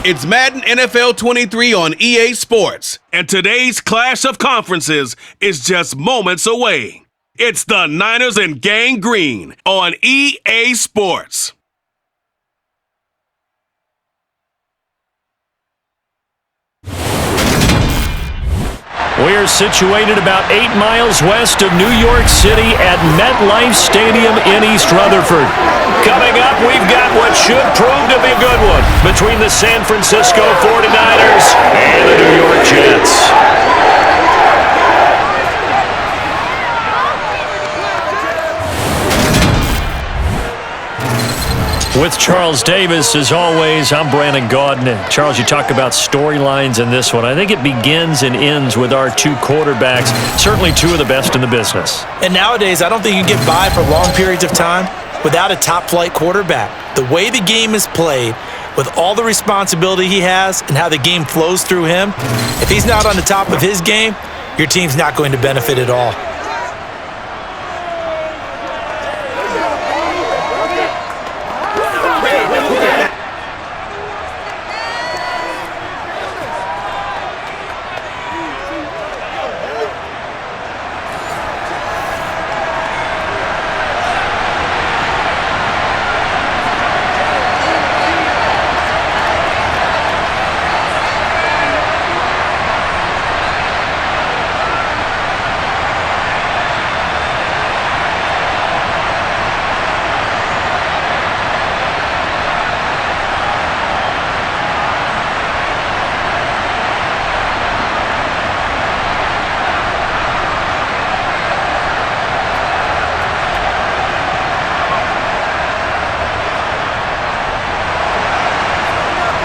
It's Madden NFL 23 on EA Sports, and today's clash of conferences is just moments away. It's the Niners and Gang Green on EA Sports. We're situated about 8 miles west of New York City at MetLife Stadium in East Rutherford. Coming up, we've got what should prove to be a good one between the San Francisco 49ers and the New York Jets. With Charles Davis, as always, I'm Brandon Gaudin. Charles, you talk about storylines in this one. I think it begins and ends with our two quarterbacks, certainly two of the best in the business. And nowadays, I don't think you can get by for long periods of time without a top-flight quarterback. The way the game is played, with all the responsibility he has and how the game flows through him, if he's not on the top of his game, your team's not going to benefit at all.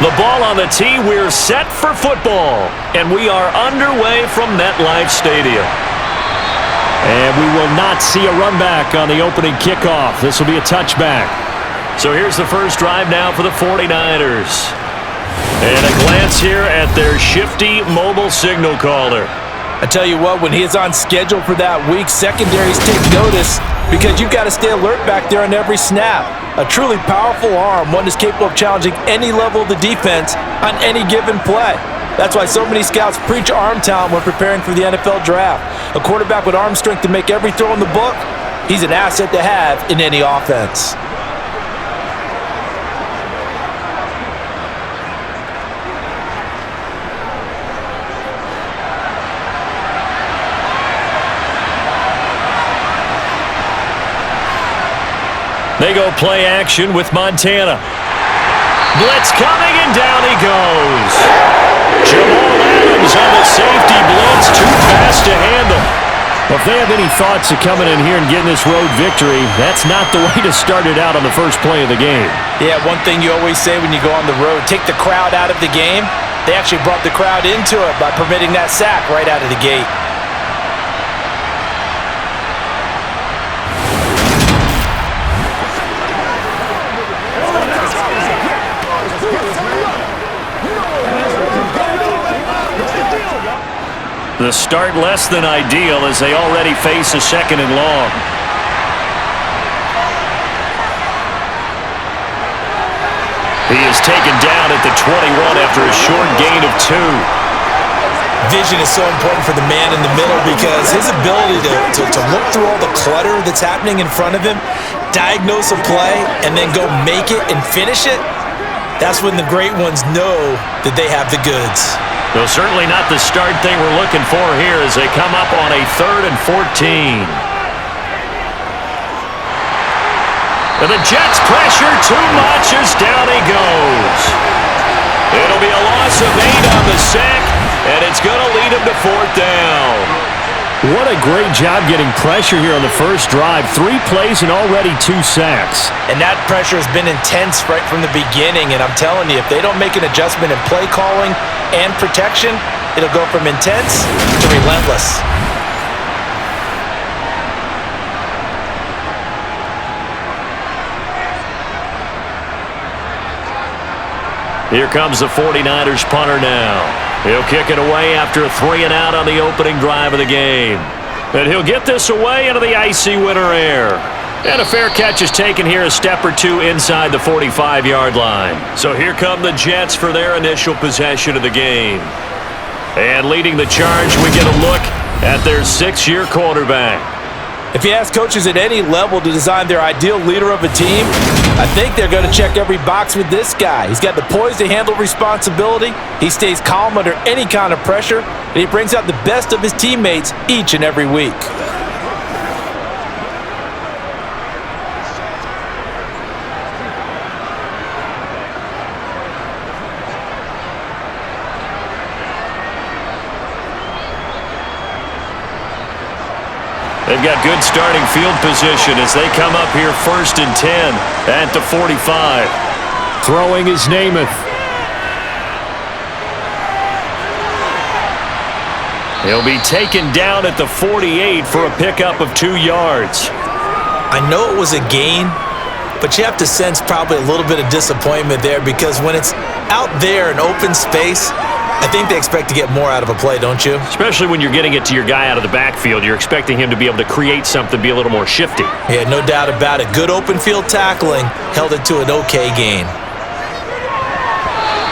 The ball on the tee, we're set for football, and we are underway from MetLife Stadium. And we will not see a run back on the opening kickoff. This will be a touchback. So here's the first drive now for the 49ers. And a glance here at their shifty mobile signal caller. I tell you what, when he is on schedule for that week, secondaries take notice because you've got to stay alert back there on every snap. A truly powerful arm, one is capable of challenging any level of the defense on any given play. That's why so many scouts preach arm talent when preparing for the NFL draft. A quarterback with arm strength to make every throw in the book, he's an asset to have in any offense. They go play action with Montana. Blitz coming, and down he goes. Jamal Adams on the safety blitz, too fast to handle. Well, if they have any thoughts of coming in here and getting this road victory, that's not the way to start it out on the first play of the game. Yeah, one thing you always say when you go on the road, take the crowd out of the game. They actually brought the crowd into it by permitting that sack right out of the gate. The start less than ideal as they already face a second and long. He is taken down at the 21 after a short gain of 2. Vision is so important for the man in the middle because his ability to look through all the clutter that's happening in front of him, diagnose a play, and then go make it and finish it, that's when the great ones know that they have the goods. Though certainly not the start they were looking for here as they come up on a 3rd and 14. And the Jets pressure too much as down he goes. It'll be a loss of 8 on the sack, and it's going to lead him to 4th down. What a great job getting pressure here on the first drive. 3 plays and already 2 sacks. And that pressure has been intense right from the beginning. And I'm telling you, if they don't make an adjustment in play calling and protection, it'll go from intense to relentless. Here comes the 49ers punter now. He'll kick it away after a 3-and-out on the opening drive of the game. And he'll get this away into the icy winter air. And a fair catch is taken here, a step or two inside the 45-yard line. So here come the Jets for their initial possession of the game. And leading the charge, we get a look at their 6-year quarterback. If you ask coaches at any level to design their ideal leader of a team, I think they're going to check every box with this guy. He's got the poise to handle responsibility. He stays calm under any kind of pressure, and he brings out the best of his teammates each and every week. They've got good starting field position as they come up here 1st and 10 at the 45. Throwing is Namath. He'll be taken down at the 48 for a pickup of 2 yards. I know it was a gain, but you have to sense probably a little bit of disappointment there because when it's out there in open space, I think they expect to get more out of a play, don't you? Especially when you're getting it to your guy out of the backfield. You're expecting him to be able to create something, be a little more shifty. Yeah, no doubt about it. Good open field tackling held it to an okay gain.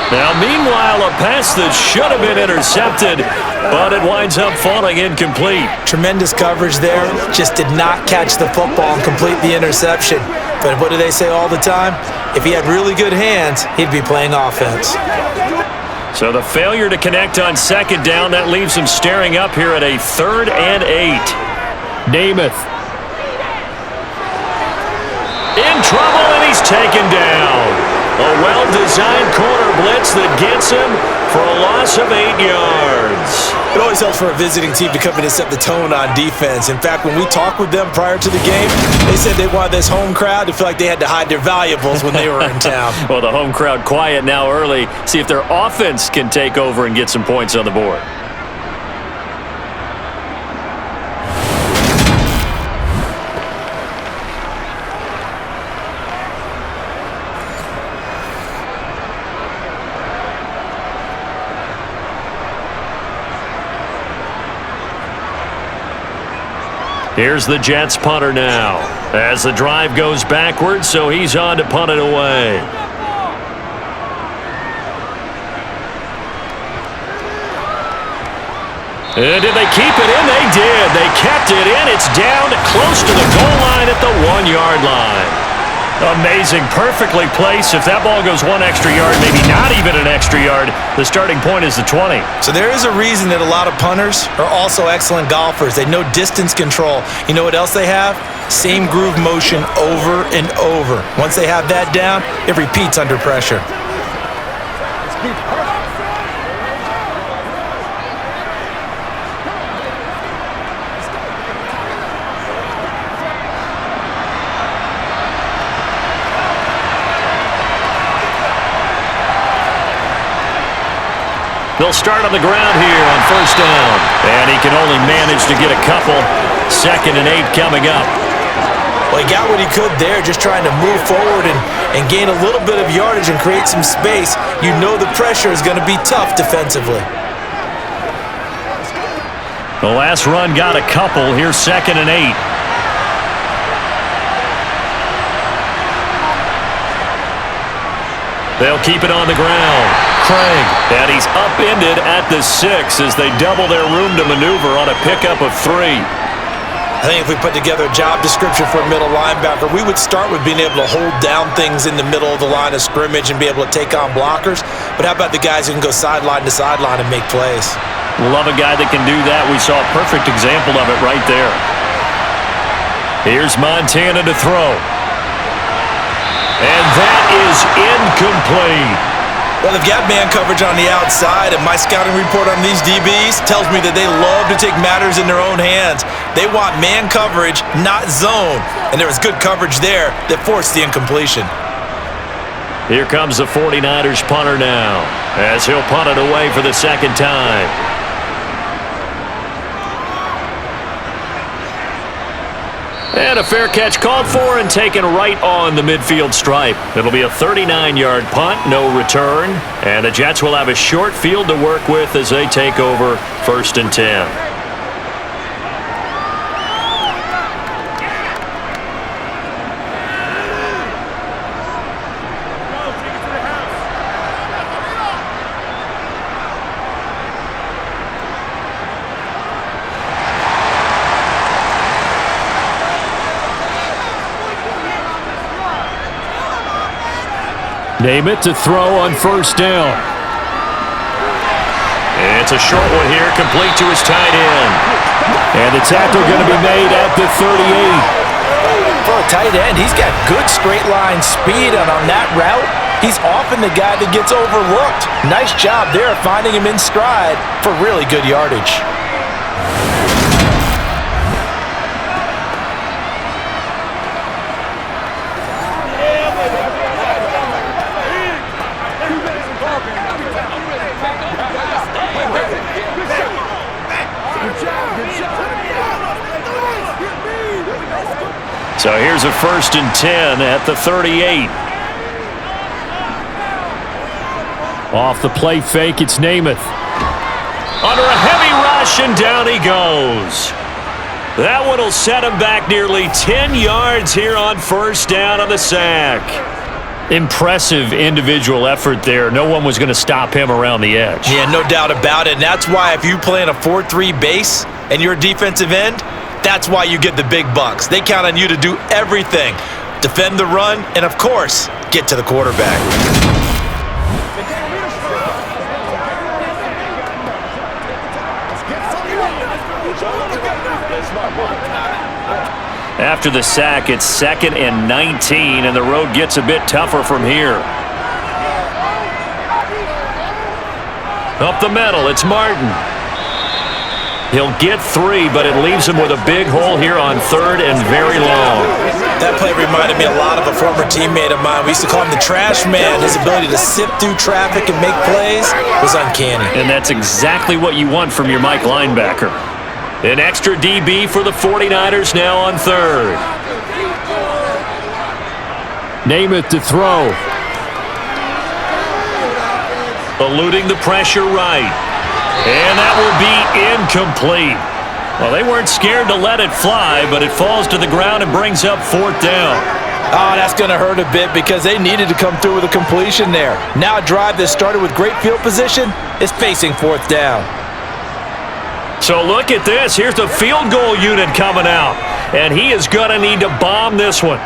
Now, meanwhile, a pass that should have been intercepted, but it winds up falling incomplete. Tremendous coverage there. Just did not catch the football and complete the interception. But what do they say all the time? If he had really good hands, he'd be playing offense. So the failure to connect on 2nd down, that leaves him staring up here at a 3rd and 8. Namath. In trouble, and he's taken down. A well-designed corner blitz that gets him for a loss of 8 yards. It always helps for a visiting team to come in and set the tone on defense. In fact, when we talked with them prior to the game, they said they wanted this home crowd to feel like they had to hide their valuables when they were in town. Well, the home crowd quiet now early. See if their offense can take over and get some points on the board. Here's the Jets punter now as the drive goes backwards, so he's on to punt it away. And did they keep it in? They did. They kept it in. It's down close to the goal line at the 1-yard line. Amazing. Perfectly placed. If that ball goes 1 extra yard, maybe not even an extra yard, the starting point is the 20. So there is a reason that a lot of punters are also excellent golfers. They know distance control. You know what else they have? Same groove motion over and over. Once they have that down, it repeats under pressure. They'll start on the ground here on 1st down. And he can only manage to get a couple. 2nd and 8 coming up. Well, he got what he could there, just trying to move forward and gain a little bit of yardage and create some space. You know the pressure is going to be tough defensively. The last run got a couple. Here's 2nd and 8. They'll keep it on the ground. Craig. And he's upended at the 6 as they double their room to maneuver on a pickup of 3. I think if we put together a job description for a middle linebacker, we would start with being able to hold down things in the middle of the line of scrimmage and be able to take on blockers. But how about the guys who can go sideline to sideline and make plays? Love a guy that can do that. We saw a perfect example of it right there. Here's Montana to throw. And that is incomplete. Well, they've got man coverage on the outside, and my scouting report on these DBs tells me that they love to take matters in their own hands. They want man coverage, not zone. And there was good coverage there that forced the incompletion. Here comes the 49ers punter now, as he'll punt it away for the 2nd time. And a fair catch called for and taken right on the midfield stripe. It'll be a 39-yard punt, no return. And the Jets will have a short field to work with as they take over 1st and 10. Name it to throw on first down. It's a short one here, complete to his tight end. And the tackle going to be made at the 38. For a tight end, he's got good straight line speed, and on that route, he's often the guy that gets overlooked. Nice job there finding him in stride for really good yardage. So here's a 1st and 10 at the 38. Off the play fake, it's Namath. Under a heavy rush, and down he goes. That one will set him back nearly 10 yards here on first down on the sack. Impressive individual effort there. No one was going to stop him around the edge. Yeah, no doubt about it. And that's why if you play in a 4-3 base and you're a defensive end, that's why you get the big bucks. They count on you to do everything. Defend the run, and of course, get to the quarterback. After the sack, it's 2nd and 19, and the road gets a bit tougher from here. Up the middle, it's Martin. He'll get 3, but it leaves him with a big hole here on 3rd and very long. That play reminded me a lot of a former teammate of mine. We used to call him the trash man. His ability to sift through traffic and make plays was uncanny. And that's exactly what you want from your Mike linebacker. An extra DB for the 49ers now on 3rd. Namath to throw. Eluding the pressure right. And that will be incomplete. Well, they weren't scared to let it fly, but it falls to the ground and brings up 4th down. Oh, that's going to hurt a bit because they needed to come through with a completion there. Now a drive that started with great field position is facing 4th down. So look at this. Here's the field goal unit coming out. And he is going to need to bomb this one.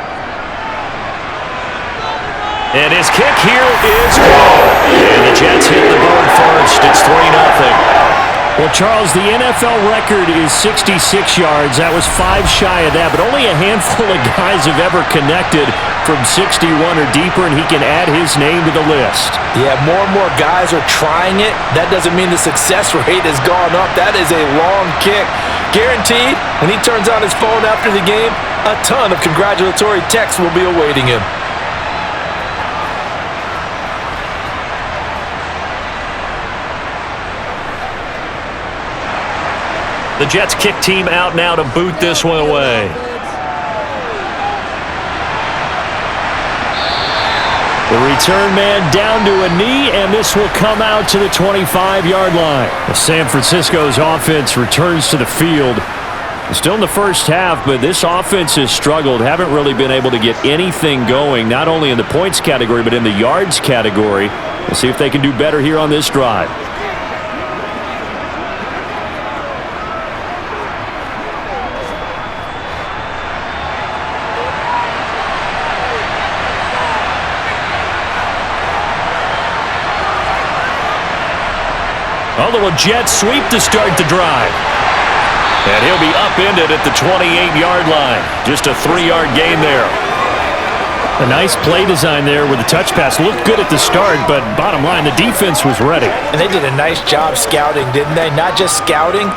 And his kick here is good. And the Jets hit the board first. It's 3-0. Well, Charles, the NFL record is 66 yards. That was 5 shy of that, but only a handful of guys have ever connected from 61 or deeper, and he can add his name to the list. Yeah, more and more guys are trying it. That doesn't mean the success rate has gone up. That is a long kick. Guaranteed, when he turns on his phone after the game, a ton of congratulatory texts will be awaiting him. The Jets kick team out now to boot this one away. The return man down to a knee, and this will come out to the 25-yard line. San Francisco's offense returns to the field. Still in the first half, but this offense has struggled. Haven't really been able to get anything going, not only in the points category, but in the yards category. We'll see if they can do better here on this drive. Although a jet sweep to start the drive. And he'll be upended at the 28-yard line. Just a 3-yard gain there. A nice play design there with the touch pass. Looked good at the start, but bottom line, the defense was ready. And they did a nice job scouting, didn't they? Not just scouting,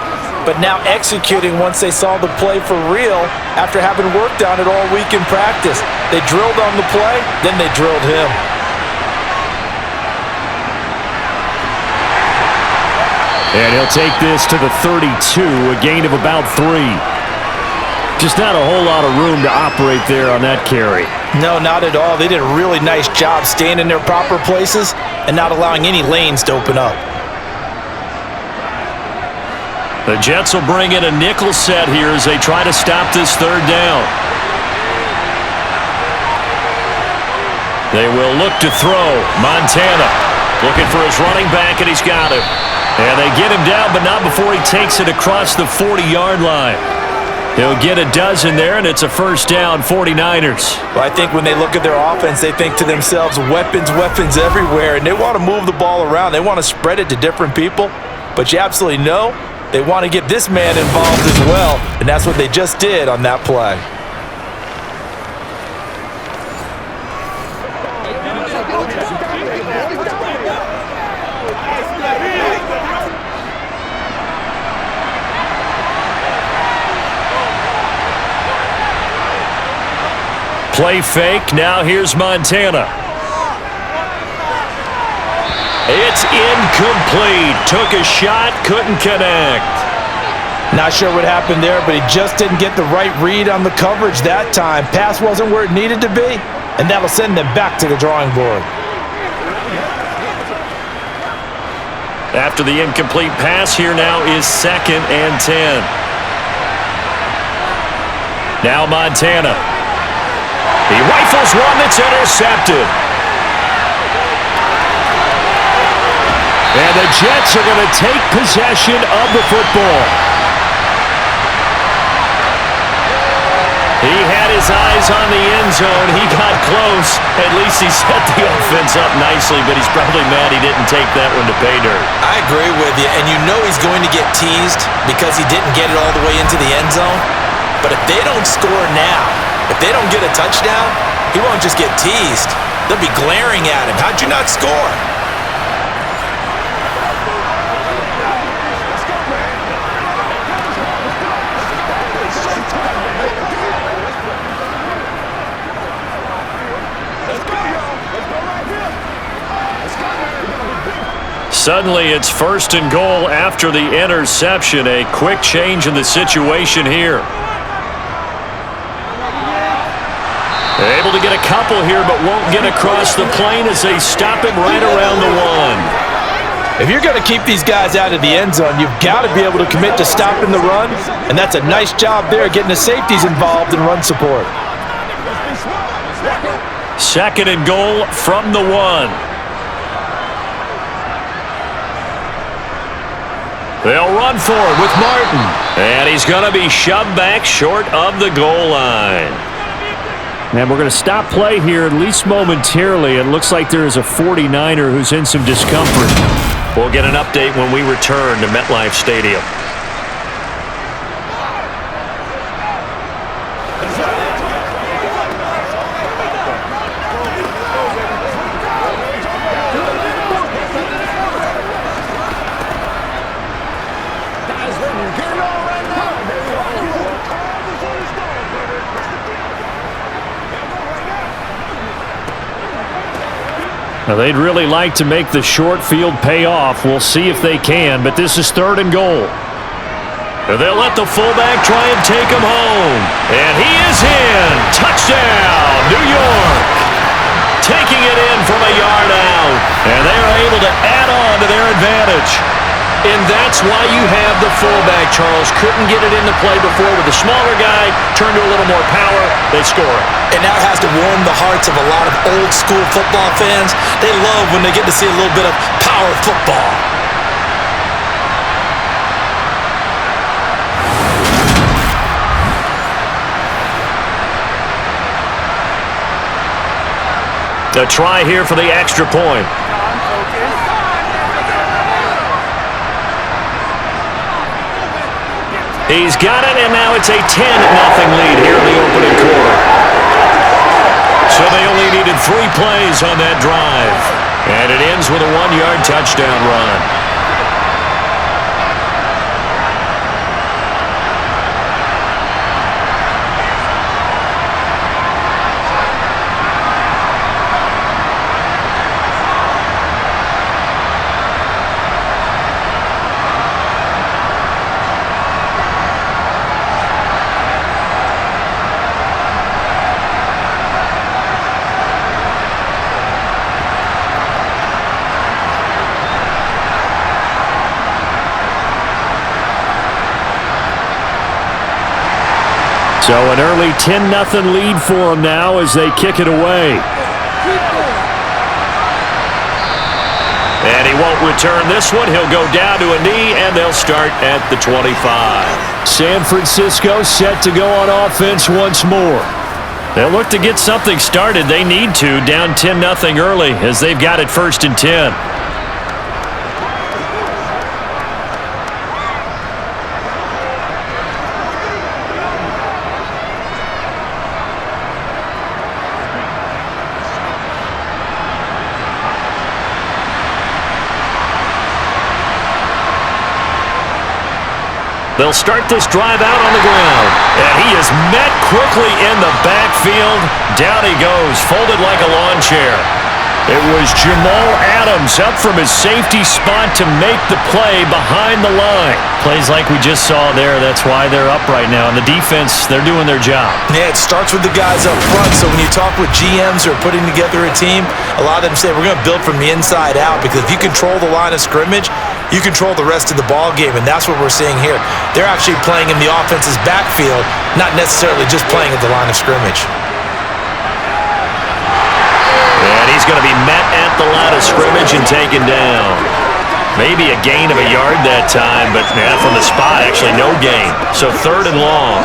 but now executing once they saw the play for real after having worked on it all week in practice. They drilled on the play, then they drilled him. And he'll take this to the 32, a gain of about 3. Just not a whole lot of room to operate there on that carry. No, not at all. They did a really nice job staying in their proper places and not allowing any lanes to open up. The Jets will bring in a nickel set here as they try to stop this 3rd down. They will look to throw. Montana looking for his running back, and he's got him. And they get him down, but not before he takes it across the 40-yard line. He'll get a dozen there, and it's a first down, 49ers. Well, I think when they look at their offense, they think to themselves, weapons, weapons everywhere, and they want to move the ball around. They want to spread it to different people, but you absolutely know they want to get this man involved as well, and that's what they just did on that play. Play fake. Now here's Montana. It's incomplete. Took a shot, couldn't connect. Not sure what happened there, but he just didn't get the right read on the coverage that time. Pass wasn't where it needed to be, and that'll send them back to the drawing board. After the incomplete pass, here now is 2nd and 10. Now Montana. He rifles one that's intercepted. And the Jets are going to take possession of the football. He had his eyes on the end zone. He got close. At least he set the offense up nicely, but he's probably mad he didn't take that one to pay dirt. I agree with you, and you know he's going to get teased because he didn't get it all the way into the end zone. But if they don't score now, if they don't get a touchdown, he won't just get teased. They'll be glaring at him. How'd you not score? Suddenly, it's 1st and goal after the interception. A quick change in the situation here. They're able to get a couple here, but won't get across the plane as they stop him right around the 1. If you're going to keep these guys out of the end zone, you've got to be able to commit to stopping the run, and that's a nice job there getting the safeties involved in run support. 2nd and goal from the 1. They'll run for it with Martin. And he's going to be shoved back short of the goal line. And we're going to stop play here, at least momentarily. It looks like there is a 49er who's in some discomfort. We'll get an update when we return to MetLife Stadium. Now, they'd really like to make the short field pay off. We'll see if they can, but this is 3rd and goal. They'll let the fullback try and take him home. And he is in. Touchdown, New York. Taking it in from a yard out. And they're able to add on to their advantage. And that's why you have the fullback, Charles. Couldn't get it into play before with the smaller guy. Turned to a little more power. They score it. And that has to warm the hearts of a lot of old-school football fans. They love when they get to see a little bit of power football. A try here for the extra point. He's got it, and now it's a 10-0 lead here in the opening quarter. So they only needed 3 plays on that drive. And it ends with a 1-yard touchdown run. So an early 10-0 lead for them now as they kick it away. And he won't return this one. He'll go down to a knee, and they'll start at the 25. San Francisco set to go on offense once more. They'll look to get something started. They need to, down 10-0 early as they've got it 1st and 10. They'll start this drive out on the ground. And he is met quickly in the backfield. Down he goes, folded like a lawn chair. It was Jamal Adams up from his safety spot to make the play behind the line. Plays like we just saw there. That's why they're up right now. And the defense, they're doing their job. Yeah, it starts with the guys up front. So when you talk with GMs who are putting together a team, a lot of them say we're going to build from the inside out, because if you control the line of scrimmage, you control the rest of the ball game, and that's what we're seeing here. They're actually playing in the offense's backfield, not necessarily just playing at the line of scrimmage. And he's going to be met at the line of scrimmage and taken down. Maybe a gain of a yard that time, but from the spot, actually no gain. So 3rd and long.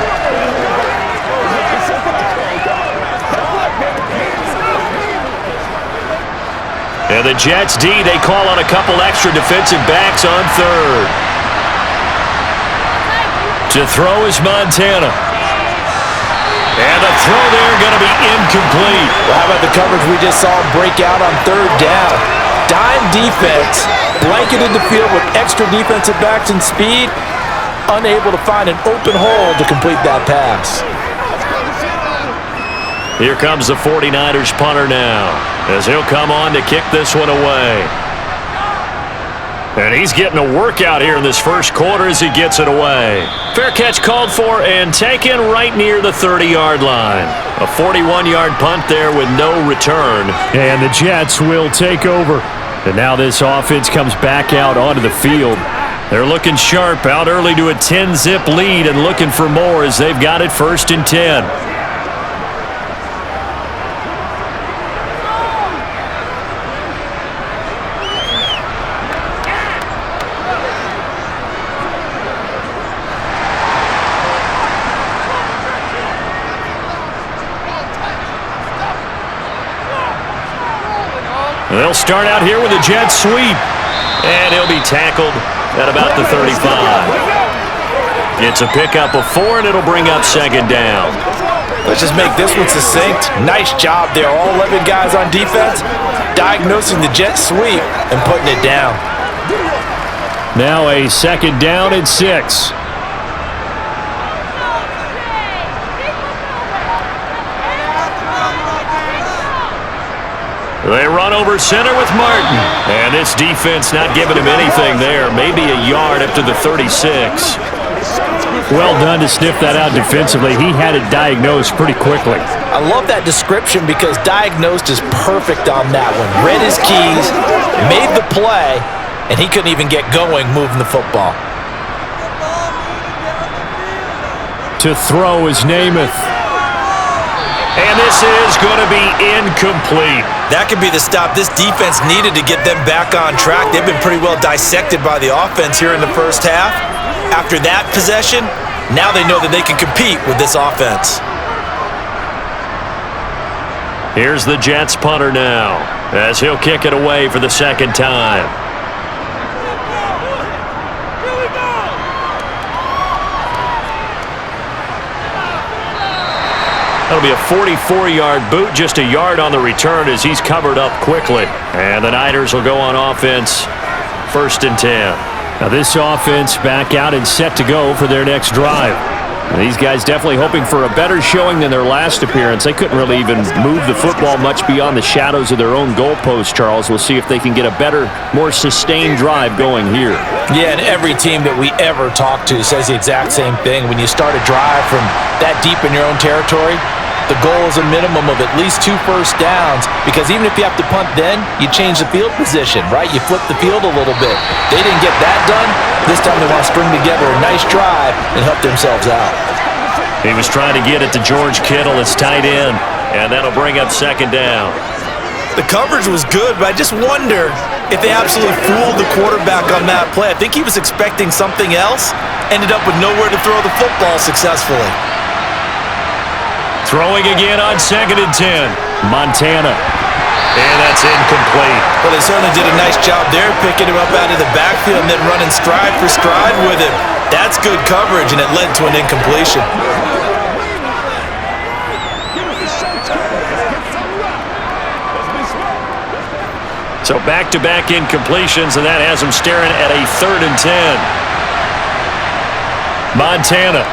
And the Jets D, they call on a couple extra defensive backs on 3rd. To throw is Montana. And the throw there going to be incomplete. Well, how about the coverage we just saw break out on 3rd down? Dime defense, blanketed the field with extra defensive backs and speed, unable to find an open hole to complete that pass. Here comes the 49ers punter now, as he'll come on to kick this one away. And he's getting a workout here in this first quarter as he gets it away. Fair catch called for and taken right near the 30-yard line. A 41-yard punt there with no return. And the Jets will take over. And now this offense comes back out onto the field. They're looking sharp, out early to a 10-zip lead and looking for more as they've got it 1st and 10. They'll start out here with a jet sweep. And he'll be tackled at about the 35. It's a pickup of 4, and it'll bring up 2nd down. Let's just make this one succinct. Nice job there. All 11 guys on defense diagnosing the jet sweep and putting it down. Now a 2nd down and 6. They run over center with Martin. And this defense not giving him anything there. Maybe a yard up to the 36. Well done to sniff that out defensively. He had it diagnosed pretty quickly. I love that description because diagnosed is perfect on that one. Read his keys, made the play, and he couldn't even get going moving the football. To throw is Namath. And this is going to be incomplete. That could be the stop this defense needed to get them back on track. They've been pretty well dissected by the offense here in the first half. After that possession, now they know that they can compete with this offense. Here's the Jets punter now, as he'll kick it away for the 2nd time. That'll be a 44-yard boot, just a yard on the return as he's covered up quickly. And the Niners will go on offense, 1st and 10. Now this offense back out and set to go for their next drive. These guys definitely hoping for a better showing than their last appearance. They couldn't really even move the football much beyond the shadows of their own goalpost, Charles. We'll see if they can get a better, more sustained drive going here. Yeah, and every team that we ever talk to says the exact same thing. When you start a drive from that deep in your own territory, the goal is a minimum of at least 2 first downs, because even if you have to punt then, you change the field position, right? You flip the field a little bit. They didn't get that done. This time they want to string together a nice drive and help themselves out. He was trying to get it to George Kittle, his tight end, and that'll bring up 2nd down. The coverage was good, but I just wonder if they absolutely fooled the quarterback on that play. I think he was expecting something else, ended up with nowhere to throw the football successfully. Throwing again on 2nd and 10. Montana. And that's incomplete. Well, they certainly did a nice job there, picking him up out of the backfield and then running stride for stride with him. That's good coverage, and it led to an incompletion. So back-to-back incompletions, and that has him staring at a 3rd and 10. Montana.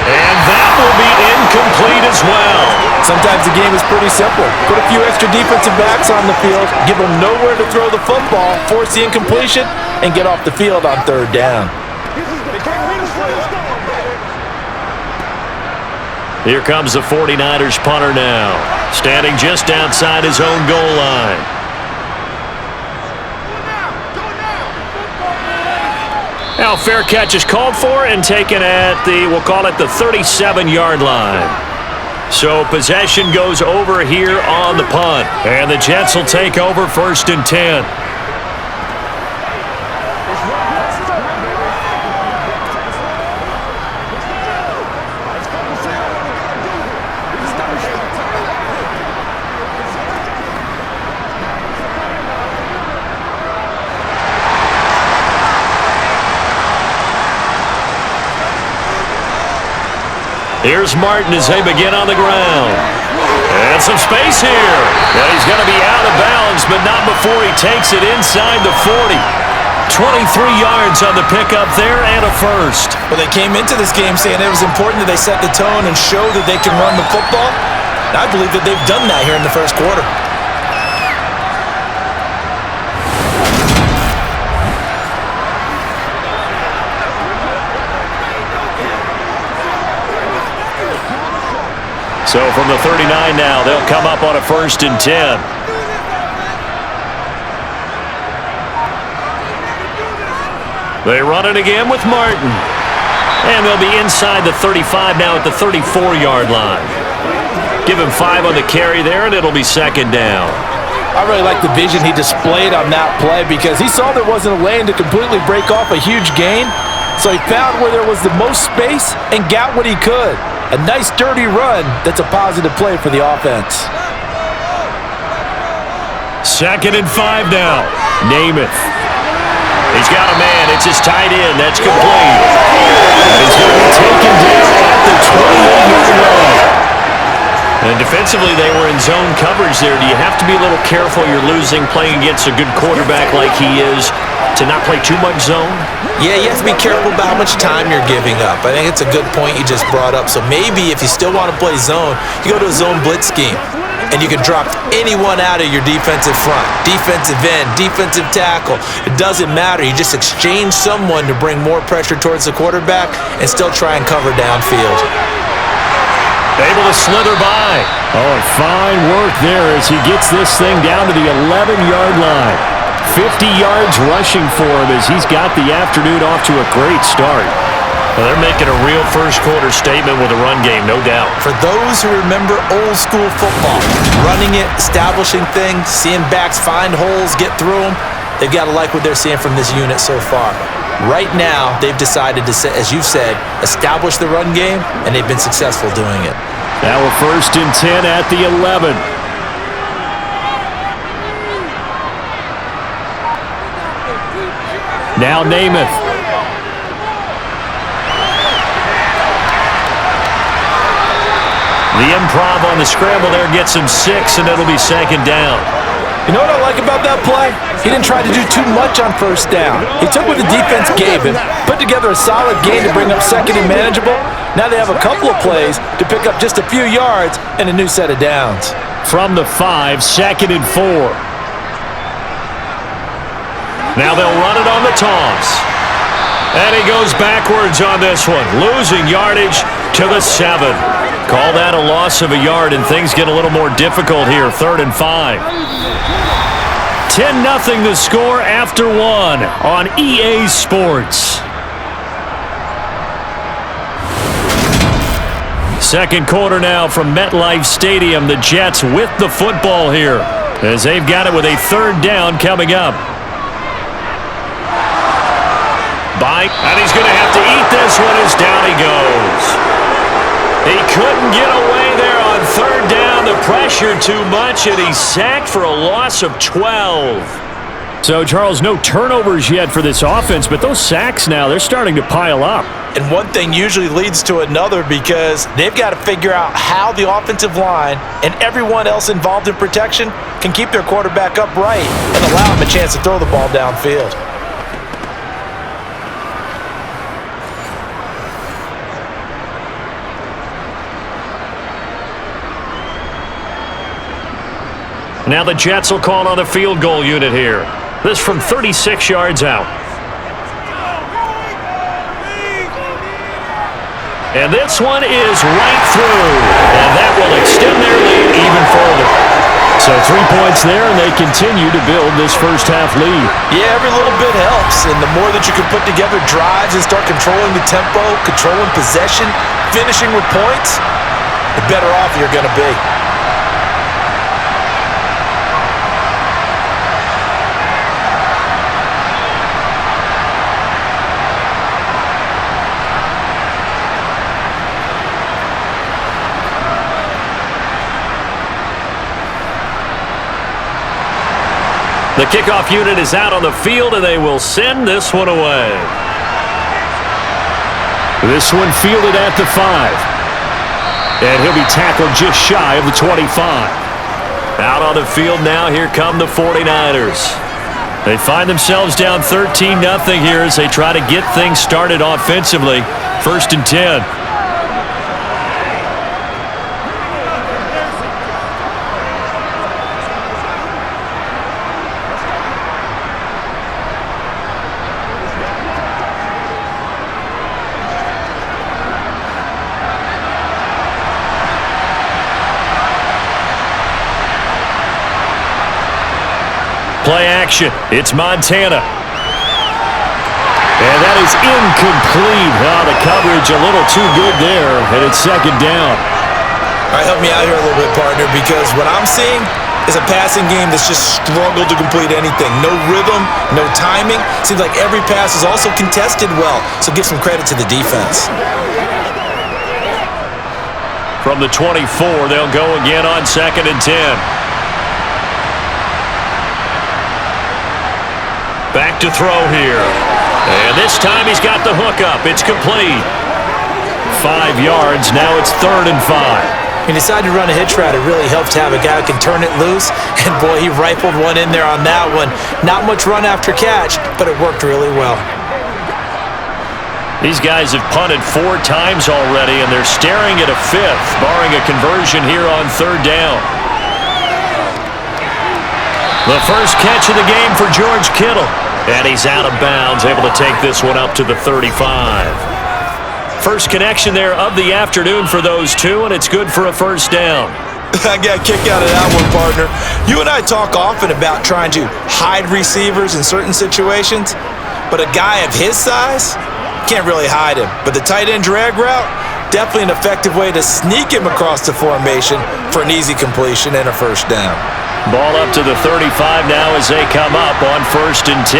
And that will be incomplete as well. Sometimes the game is pretty simple. Put a few extra defensive backs on the field, give them nowhere to throw the football, force the incompletion, and get off the field on 3rd down. Here comes the 49ers punter now, standing just outside his own goal line. Now fair catch is called for and taken at the, we'll call it the 37-yard line. So possession goes over here on the punt, and the Jets will take over 1st and 10. Here's Martin as they begin on the ground. And some space here. And he's going to be out of bounds, but not before he takes it inside the 40. 23 yards on the pickup there and a first. Well, they came into this game saying it was important that they set the tone and show that they can run the football. And I believe that they've done that here in the first quarter. So from the 39 now, they'll come up on a 1st and 10. They run it again with Martin. And they'll be inside the 35 now at the 34-yard line. Give him 5 on the carry there, and it'll be 2nd down. I really like the vision he displayed on that play because he saw there wasn't a lane to completely break off a huge gain. So he found where there was the most space and got what he could. A nice, dirty run that's a positive play for the offense. 2nd and 5 now. Namath. He's got a man. It's his tight end. That's complete. And he's going to be taken down at the 28-yard line. And defensively, they were in zone coverage there. Do you have to be a little careful? You're losing playing against a good quarterback like he is to not play too much zone? Yeah, you have to be careful about how much time you're giving up. I think it's a good point you just brought up. So maybe if you still want to play zone, you go to a zone blitz scheme. And you can drop anyone out of your defensive front, defensive end, defensive tackle. It doesn't matter. You just exchange someone to bring more pressure towards the quarterback and still try and cover downfield. Able to slither by. Oh, fine work there as he gets this thing down to the 11-yard line. 50 yards rushing for him as he's got the afternoon off to a great start. Well, they're making a real first-quarter statement with a run game, no doubt. For those who remember old-school football, running it, establishing things, seeing backs find holes, get through them, they've got to like what they're seeing from this unit so far. Right now, they've decided to, as you said, establish the run game, and they've been successful doing it. Now a 1st and 10 at the 11. Now Namath. The improv on the scramble there gets him 6, and it'll be 2nd down. You know what I like about that play? He didn't try to do too much on 1st down. He took what the defense gave him, put together a solid game to bring up 2nd and manageable. Now they have a couple of plays to pick up just a few yards and a new set of downs. From the 5, 2nd and 4. Now they'll run it on the toss. And he goes backwards on this one, losing yardage to the 7. Call that a loss of a yard, and things get a little more difficult here. 3rd and 5. 10-0 the score after 1 on EA Sports. 2nd quarter now from MetLife Stadium. The Jets with the football here. as they've got it with a third down coming up. And he's going to have to eat this one as down he goes. He couldn't get away there on third down. The pressure too much, and he's sacked for a loss of 12. So, Charles, no turnovers yet for this offense, but those sacks now, they're starting to pile up. And one thing usually leads to another because they've got to figure out how the offensive line and everyone else involved in protection can keep their quarterback upright and allow him a chance to throw the ball downfield. Now the Jets will call on a field goal unit here. This from 36 yards out. And this one is right through. And that will extend their lead even further. So 3 points there, and they continue to build this first half lead. Yeah, every little bit helps. And the more that you can put together drives and start controlling the tempo, controlling possession, finishing with points, the better off you're going to be. The kickoff unit is out on the field, and they will send this one away. This one fielded at the 5. And he'll be tackled just shy of the 25. Out on the field now, here come the 49ers. They find themselves down 13-0 here as they try to get things started offensively. 1st and 10. Play action. It's Montana. And that is incomplete. Oh, the coverage a little too good there, and it's 2nd down. All right, help me out here a little bit, partner, because what I'm seeing is a passing game that's just struggled to complete anything. No rhythm, no timing. Seems like every pass is also contested well, so give some credit to the defense. From the 24, they'll go again on 2nd and 10. Back to throw here. And this time he's got the hook up. It's complete. 5 yards. Now it's 3rd and 5. He decided to run a hitch route. It really helped to have a guy who can turn it loose. And, boy, he rifled one in there on that one. Not much run after catch, but it worked really well. These guys have punted 4 times already, and they're staring at a 5th, barring a conversion here on 3rd down. The first catch of the game for George Kittle. And he's out of bounds, able to take this one up to the 35. First connection there of the afternoon for those two, and it's good for a 1st down. I got a kick out of that one, partner. You and I talk often about trying to hide receivers in certain situations, but a guy of his size can't really hide him. But the tight end drag route, definitely an effective way to sneak him across the formation for an easy completion and a 1st down. Ball up to the 35 now as they come up on 1st and 10.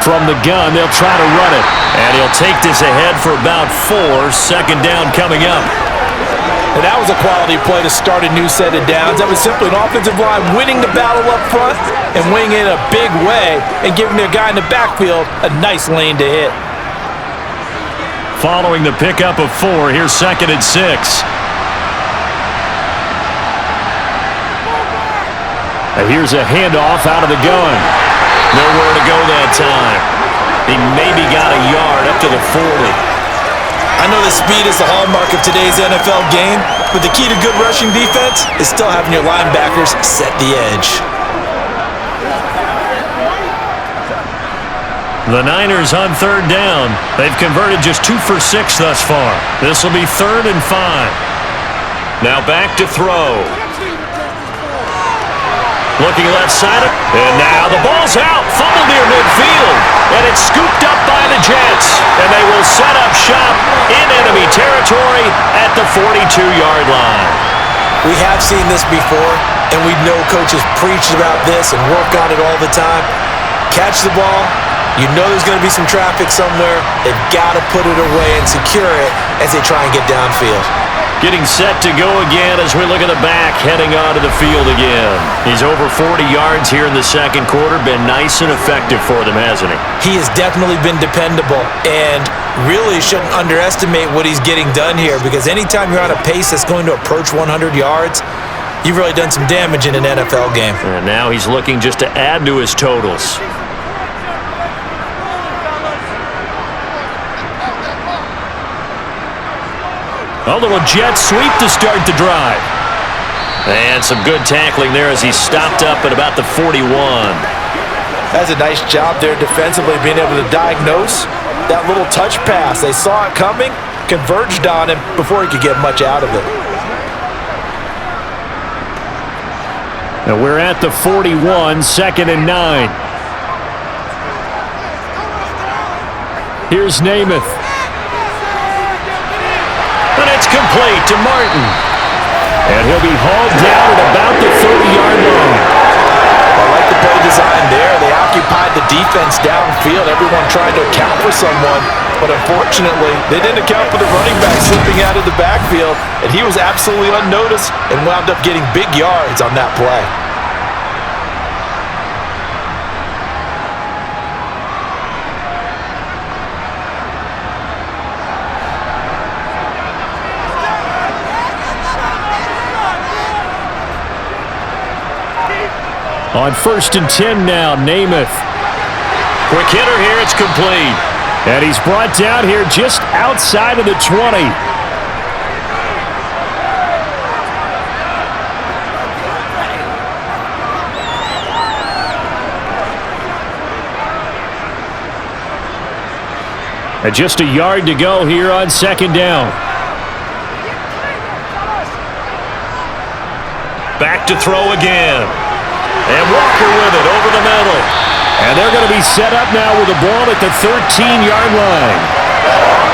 From the gun, they'll try to run it. And he'll take this ahead for about 4. 2nd down coming up. And that was a quality play to start a new set of downs. That was simply an offensive line winning the battle up front and winning it in a big way and giving their guy in the backfield a nice lane to hit. Following the pickup of 4, here's 2nd and 6. Here's a handoff out of the gun. Nowhere to go that time. He maybe got a yard up to the 40. I know the speed is the hallmark of today's NFL game, but the key to good rushing defense is still having your linebackers set the edge. The Niners on 3rd down. They've converted just 2 for 6 thus far. This will be 3rd and 5. Now back to throw. Looking left-sided, and now the ball's out. Fumble near midfield, and it's scooped up by the Jets. And they will set up shop in enemy territory at the 42-yard line. We have seen this before, and we know coaches preach about this and work on it all the time. Catch the ball. You know there's going to be some traffic somewhere. They've got to put it away and secure it as they try and get downfield. Getting set to go again as we look at the back, heading onto the field again. He's over 40 yards here in the second quarter. Been nice and effective for them, hasn't he? He has definitely been dependable, and really shouldn't underestimate what he's getting done here, because anytime you're on a pace that's going to approach 100 yards, you've really done some damage in an NFL game. And now he's looking just to add to his totals. A little jet sweep to start the drive. And some good tackling there as he stopped up at about the 41. That's a nice job there defensively, being able to diagnose that little touch pass. They saw it coming, converged on him before he could get much out of it. Now we're at the 41, 2nd and 9. Here's Namath. And it's complete to Martin. And he'll be hauled down at about the 30-yard line. I like the play design there. They occupied the defense downfield. Everyone trying to account for someone. But unfortunately, they didn't account for the running back slipping out of the backfield. And he was absolutely unnoticed and wound up getting big yards on that play. On 1st and 10 now, Namath. Quick hitter here, it's complete. And he's brought down here just outside of the 20. And just a yard to go here on 2nd down. Back to throw again. And Walker with it over the middle. And they're going to be set up now with the ball at the 13-yard line.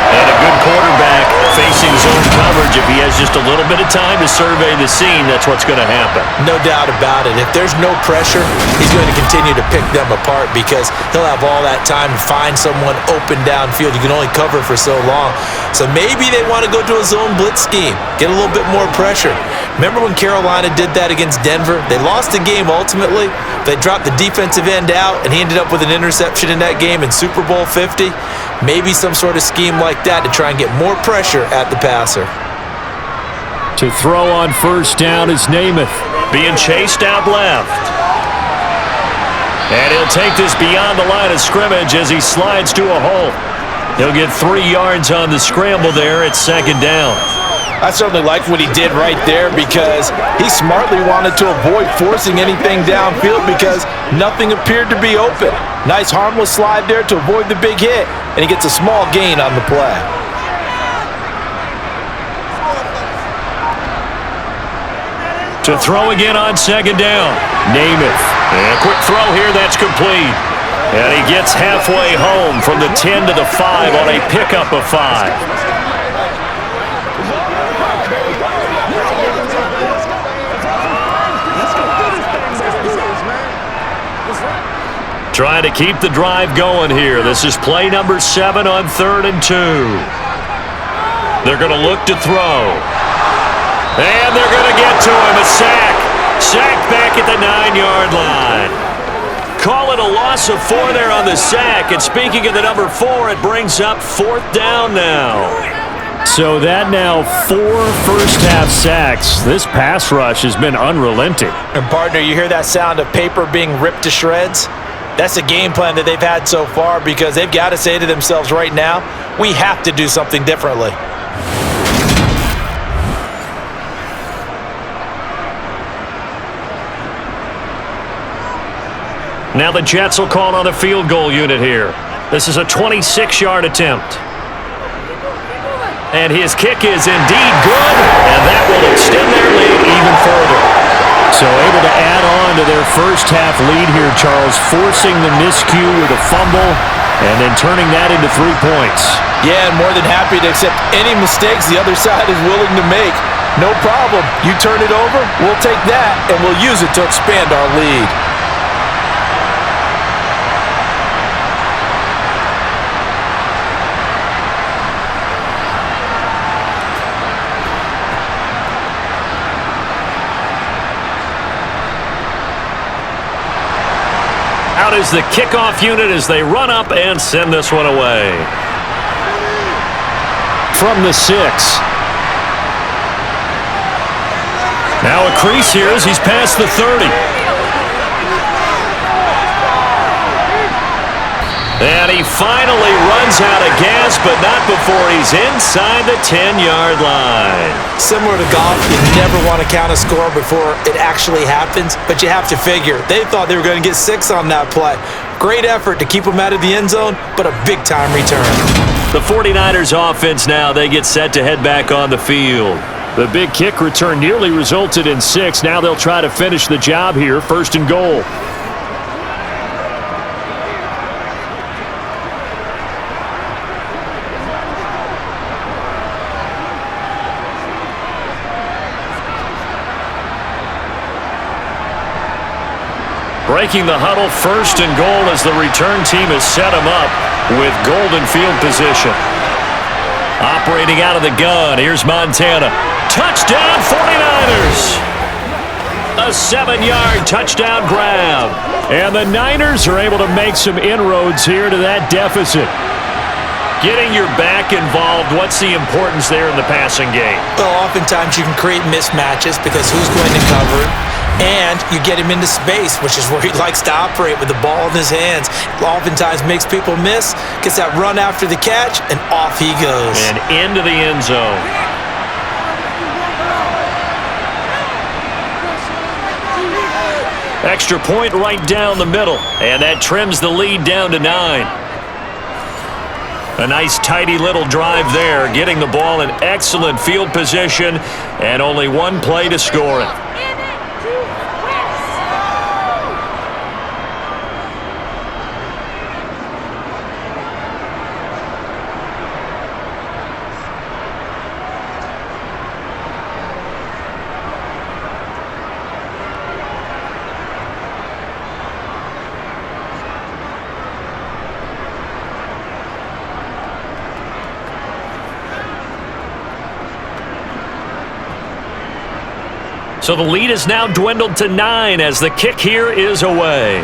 And a good quarterback facing zone coverage. If he has just a little bit of time to survey the scene, that's what's going to happen. No doubt about it. If there's no pressure, he's going to continue to pick them apart, because he'll have all that time to find someone open downfield. You can only cover for so long. So maybe they want to go to a zone blitz scheme, get a little bit more pressure. Remember when Carolina did that against Denver? They lost the game ultimately. They dropped the defensive end out, and he ended up with an interception in that game in Super Bowl 50. Maybe some sort of scheme like that to try and get more pressure at the passer. To throw on 1st down is Namath. Being chased out left. And he'll take this beyond the line of scrimmage as he slides to a hole. He'll get 3 yards on the scramble there at 2nd down. I certainly like what he did right there, because he smartly wanted to avoid forcing anything downfield because nothing appeared to be open. Nice harmless slide there to avoid the big hit, and he gets a small gain on the play. To throw again on 2nd down. Namath. And a quick throw here, that's complete. And he gets halfway home from the 10 to the 5 on a pickup of 5. Trying to keep the drive going here. This is play number 7 on 3rd and 2. They're going to look to throw. And they're going to get to him. A sack. Sack back at the 9-yard line. Call it a loss of 4 there on the sack. And speaking of the number 4, it brings up 4th down now. So that now 4 first-half sacks. This pass rush has been unrelenting. And partner, you hear that sound of paper being ripped to shreds? That's a game plan that they've had so far, because they've got to say to themselves right now, we have to do something differently. Now the Jets will call on the field goal unit here. This is a 26-yard attempt. And his kick is indeed good, and that will extend their lead even further. So able to add on to their first-half lead here, Charles, forcing the miscue with a fumble and then turning that into 3 points. Yeah, and more than happy to accept any mistakes the other side is willing to make. No problem. You turn it over, we'll take that, and we'll use it to expand our lead. Out is the kickoff unit as they run up and send this one away. From the 6. Now a crease here as he's past the 30. And he finally runs out of gas, but not before he's inside the 10-yard line. Similar to golf, you never want to count a score before it actually happens, but you have to figure. They thought they were going to get 6 on that play. Great effort to keep them out of the end zone, but a big-time return. The 49ers offense now, they get set to head back on the field. The big kick return nearly resulted in 6. Now they'll try to finish the job here, 1st and goal. Breaking the huddle, 1st and goal as the return team has set him up with golden field position. Operating out of the gun, here's Montana. Touchdown 49ers! A 7-yard touchdown grab. And the Niners are able to make some inroads here to that deficit. Getting your back involved, what's the importance there in the passing game? Well, oftentimes you can create mismatches because who's going to cover it? And you get him into space, which is where he likes to operate with the ball in his hands. Oftentimes makes people miss, gets that run after the catch, and off he goes. And into the end zone. Extra point right down the middle, and that trims the lead down to 9. A nice tidy little drive there, getting the ball in excellent field position, and only one play to score it. So the lead is now dwindled to 9 as the kick here is away.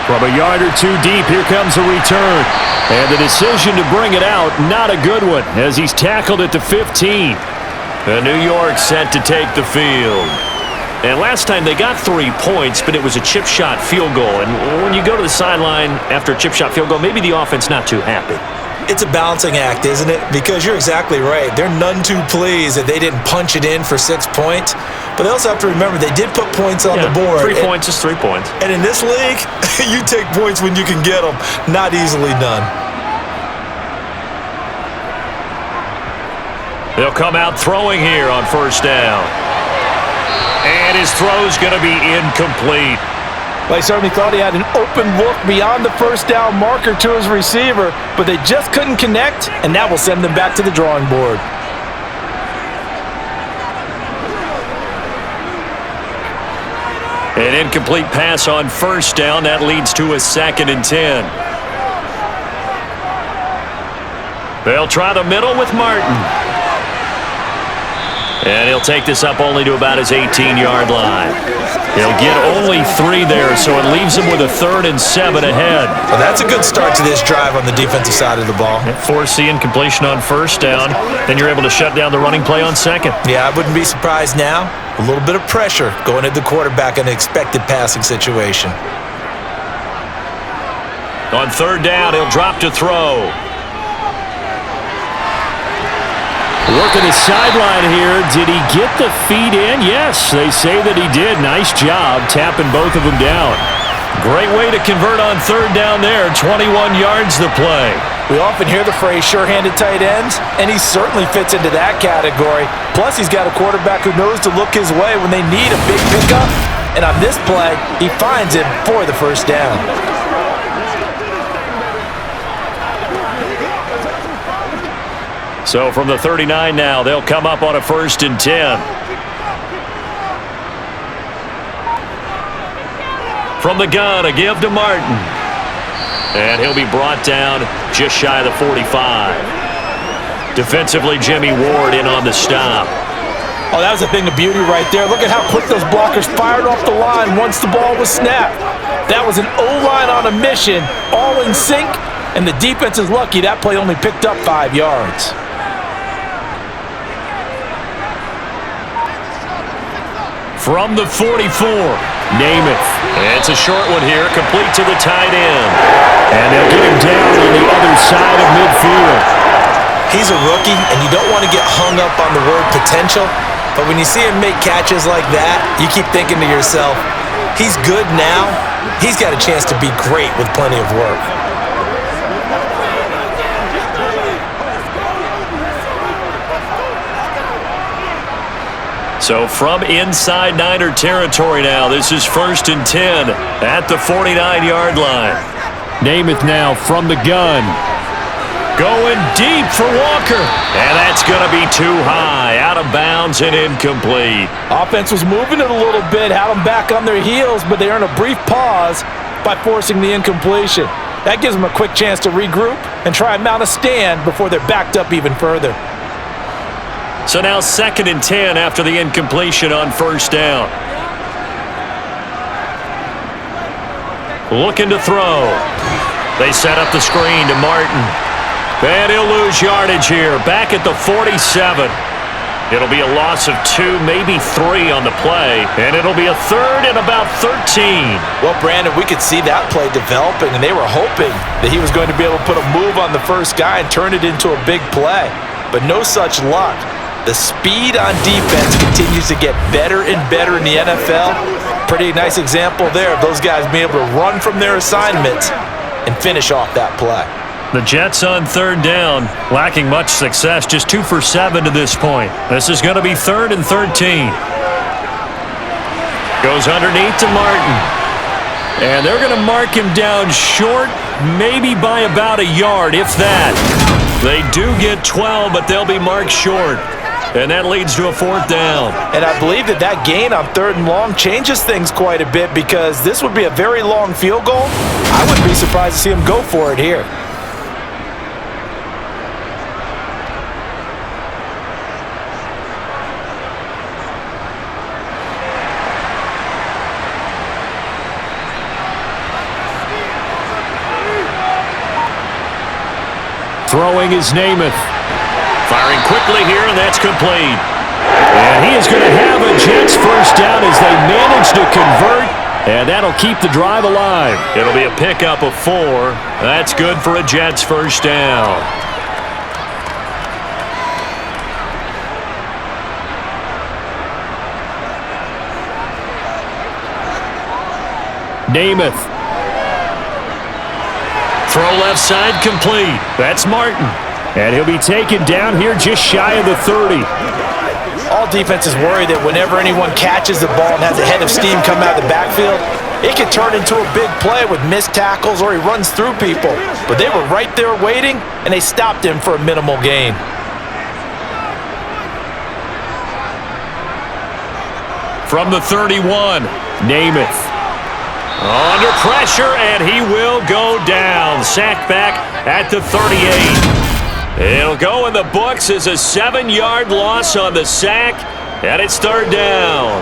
From a yard or 2 deep, here comes a return. And the decision to bring it out, not a good one, as he's tackled at the 15. And New York set to take the field. And last time they got 3 points, but it was a chip shot field goal. And when you go to the sideline after a chip shot field goal, maybe the offense not too happy. It's a balancing act, isn't it? Because you're exactly right. They're none too pleased that they didn't punch it in for 6 points. But they also have to remember they did put points on the board. 3 points is 3 points. And in this league, you take points when you can get them. Not easily done. They'll come out throwing here on 1st down. And his throw's going to be incomplete. Well, he certainly thought he had an open look beyond the 1st down marker to his receiver, but they just couldn't connect, and that will send them back to the drawing board. An incomplete pass on 1st down. That leads to a 2nd and 10. They'll try the middle with Martin. And he'll take this up only to about his 18-yard line. He'll get only 3 there, so it leaves him with a 3rd and 7 ahead. Well, that's a good start to this drive on the defensive side of the ball. Force the incompletion on 1st down. Then you're able to shut down the running play on 2nd. Yeah, I wouldn't be surprised now. A little bit of pressure going at the quarterback in an expected passing situation. On 3rd down, he'll drop to throw. Working the sideline here. Did he get the feet in? Yes, they say that he did. Nice job tapping both of them down. Great way to convert on 3rd down there. 21 yards the play. We often hear the phrase sure-handed tight ends, and he certainly fits into that category. Plus, he's got a quarterback who knows to look his way when they need a big pickup. And on this play, he finds him for the 1st down. So from the 39 now, they'll come up on a 1st and 10. From the gun, a give to Martin. And he'll be brought down just shy of the 45. Defensively, Jimmy Ward in on the stop. Oh, that was a thing of beauty right there. Look at how quick those blockers fired off the line once the ball was snapped. That was an O-line on a mission, all in sync, and the defense is lucky that play only picked up 5 yards. From the 44, Namath. It's a short one here, complete to the tight end. And they'll get him down on the other side of midfield. He's a rookie, and you don't want to get hung up on the word potential, but when you see him make catches like that, you keep thinking to yourself, he's good now. He's got a chance to be great with plenty of work. So from inside Niner territory now, this is 1st and 10 at the 49-yard line. Namath now from the gun. Going deep for Walker. And that's going to be too high. Out of bounds and incomplete. Offense was moving it a little bit, had them back on their heels, but they earned a brief pause by forcing the incompletion. That gives them a quick chance to regroup and try and mount a stand before they're backed up even further. So now 2nd and 10 after the incompletion on 1st down. Looking to throw. They set up the screen to Martin. And he'll lose yardage here, back at the 47. It'll be a loss of 2, maybe 3 on the play, and it'll be a 3rd and about 13. Well, Brandon, we could see that play developing, and they were hoping that he was going to be able to put a move on the first guy and turn it into a big play. But no such luck. The speed on defense continues to get better and better in the NFL. Pretty nice example there of those guys being able to run from their assignments and finish off that play. The Jets on 3rd down, lacking much success, just 2 for 7 to this point. This is going to be 3rd and 13. Goes underneath to Martin. And they're going to mark him down short, maybe by about a yard, if that. They do get 12, but they'll be marked short. And that leads to a 4th down. And I believe that gain on 3rd and long changes things quite a bit, because this would be a very long field goal. I wouldn't be surprised to see him go for it here. Throwing is Namath. Firing quickly here, and that's complete. And he is going to have a Jets 1st down as they manage to convert, and that'll keep the drive alive. It'll be a pickup of 4. That's good for a Jets 1st down. Namath. Throw left side complete. That's Martin. And he'll be taken down here just shy of the 30. All defenses worry that whenever anyone catches the ball and has a head of steam come out of the backfield, it can turn into a big play with missed tackles or he runs through people. But they were right there waiting, and they stopped him for a minimal gain. From the 31, Namath. Under pressure, and he will go down. Sacked back at the 38. It'll go in the books as a 7-yard loss on the sack, and it's 3rd down.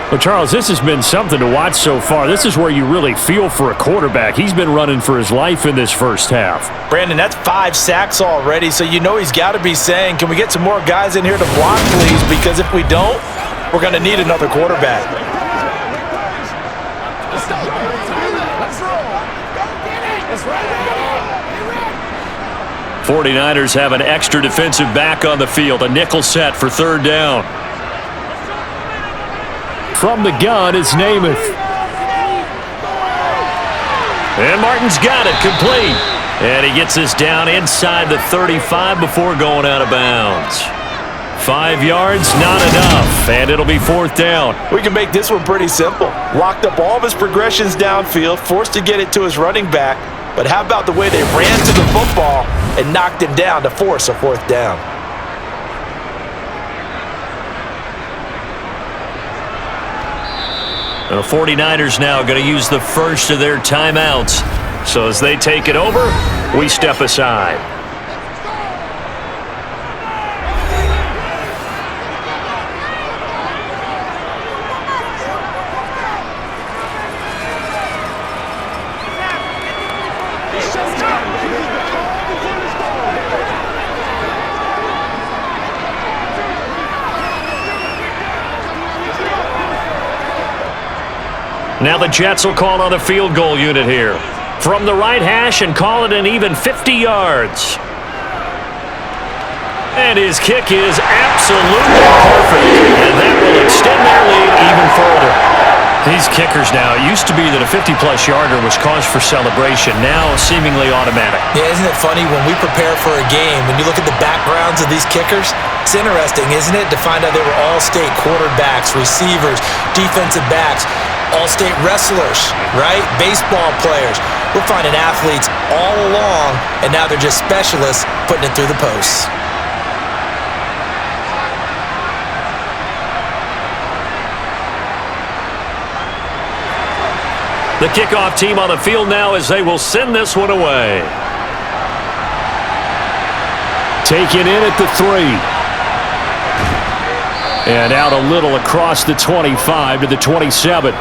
Well, Charles, this has been something to watch so far. This is where you really feel for a quarterback. He's been running for his life in this 1st half. Brandon, that's 5 sacks already, so you know he's got to be saying, can we get some more guys in here to block, please? Because if we don't, we're going to need another quarterback. 49ers have an extra defensive back on the field. A nickel set for 3rd down. From the gun is Namath. And Martin's got it, complete. And he gets this down inside the 35 before going out of bounds. 5 yards, not enough, and it'll be 4th down. We can make this one pretty simple. Locked up all of his progressions downfield, forced to get it to his running back. But how about the way they ran to the football and knocked him down to force a 4th down? The 49ers now going to use the first of their timeouts. So as they take it over, we step aside. Now the Jets will call on a field goal unit here. From the right hash and call it an even 50 yards. And his kick is absolutely perfect. And that will extend their lead even further. These kickers now, it used to be that a 50-plus yarder was cause for celebration. Now seemingly automatic. Yeah, isn't it funny when we prepare for a game, when you look at the backgrounds of these kickers, it's interesting, isn't it, to find out they were all-state quarterbacks, receivers, defensive backs, all-state wrestlers, right? Baseball players. We're finding athletes all along, and now they're just specialists putting it through the posts. The kickoff team on the field now as they will send this one away. Taken in at the 3. And out a little across the 25 to the 27.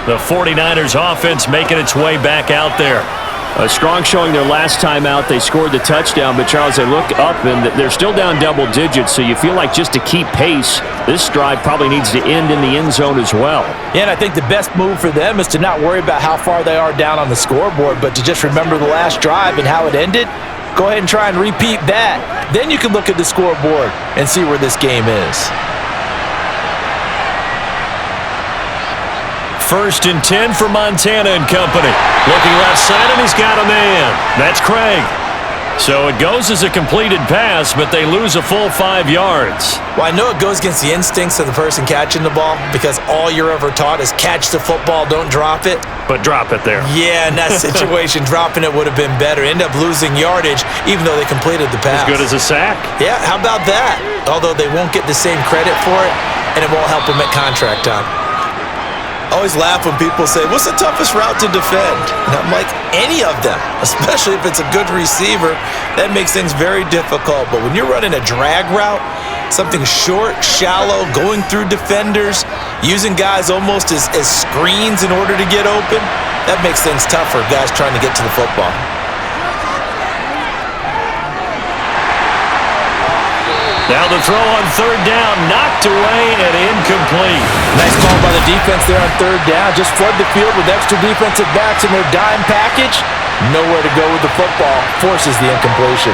The 49ers offense making its way back out there. A strong showing their last time out. They scored the touchdown, but Charles, they look up and they're still down double digits, so you feel like just to keep pace, this drive probably needs to end in the end zone as well. Yeah, and I think the best move for them is to not worry about how far they are down on the scoreboard, but to just remember the last drive and how it ended. Go ahead and try and repeat that. Then you can look at the scoreboard and see where this game is. 1st and 10 for Montana and company. Looking left side, and he's got a man. That's Craig. So it goes as a completed pass, but they lose a full 5 yards. Well, I know it goes against the instincts of the person catching the ball because all you're ever taught is catch the football, don't drop it. But drop it there. Yeah, in that situation, dropping it would have been better. End up losing yardage, even though they completed the pass. As good as a sack. Yeah, how about that? Although they won't get the same credit for it, and it won't help them at contract time. I always laugh when people say, what's the toughest route to defend? And I'm like, any of them, especially if it's a good receiver. That makes things very difficult. But when you're running a drag route, something short, shallow, going through defenders, using guys almost as screens in order to get open, that makes things tough for guys trying to get to the football. Now the throw on 3rd down, knocked away and incomplete. Nice call by the defense there on 3rd down. Just flood the field with extra defensive backs in their dime package. Nowhere to go with the football. Forces the incompletion.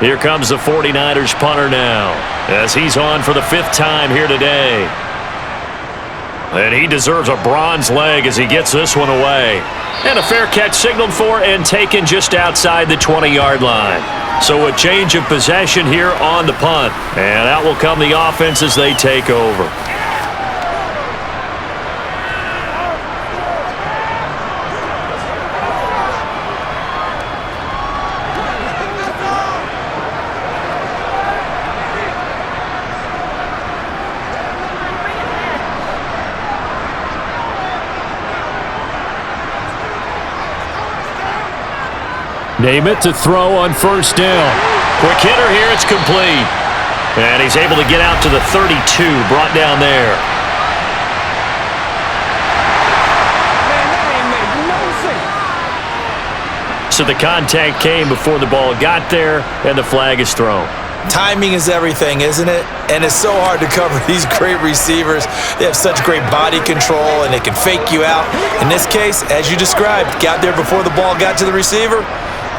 Here comes the 49ers punter now, as he's on for the 5th time here today. And he deserves a bronze leg as he gets this one away. And a fair catch signaled for and taken just outside the 20-yard line. So a change of possession here on the punt. And out will come the offense as they take over. Name it to throw on 1st down. Quick hitter here, it's complete. And he's able to get out to the 32, brought down there. So the contact came before the ball got there, and the flag is thrown. Timing is everything, isn't it? And it's so hard to cover these great receivers. They have such great body control, and they can fake you out. In this case, as you described, got there before the ball got to the receiver.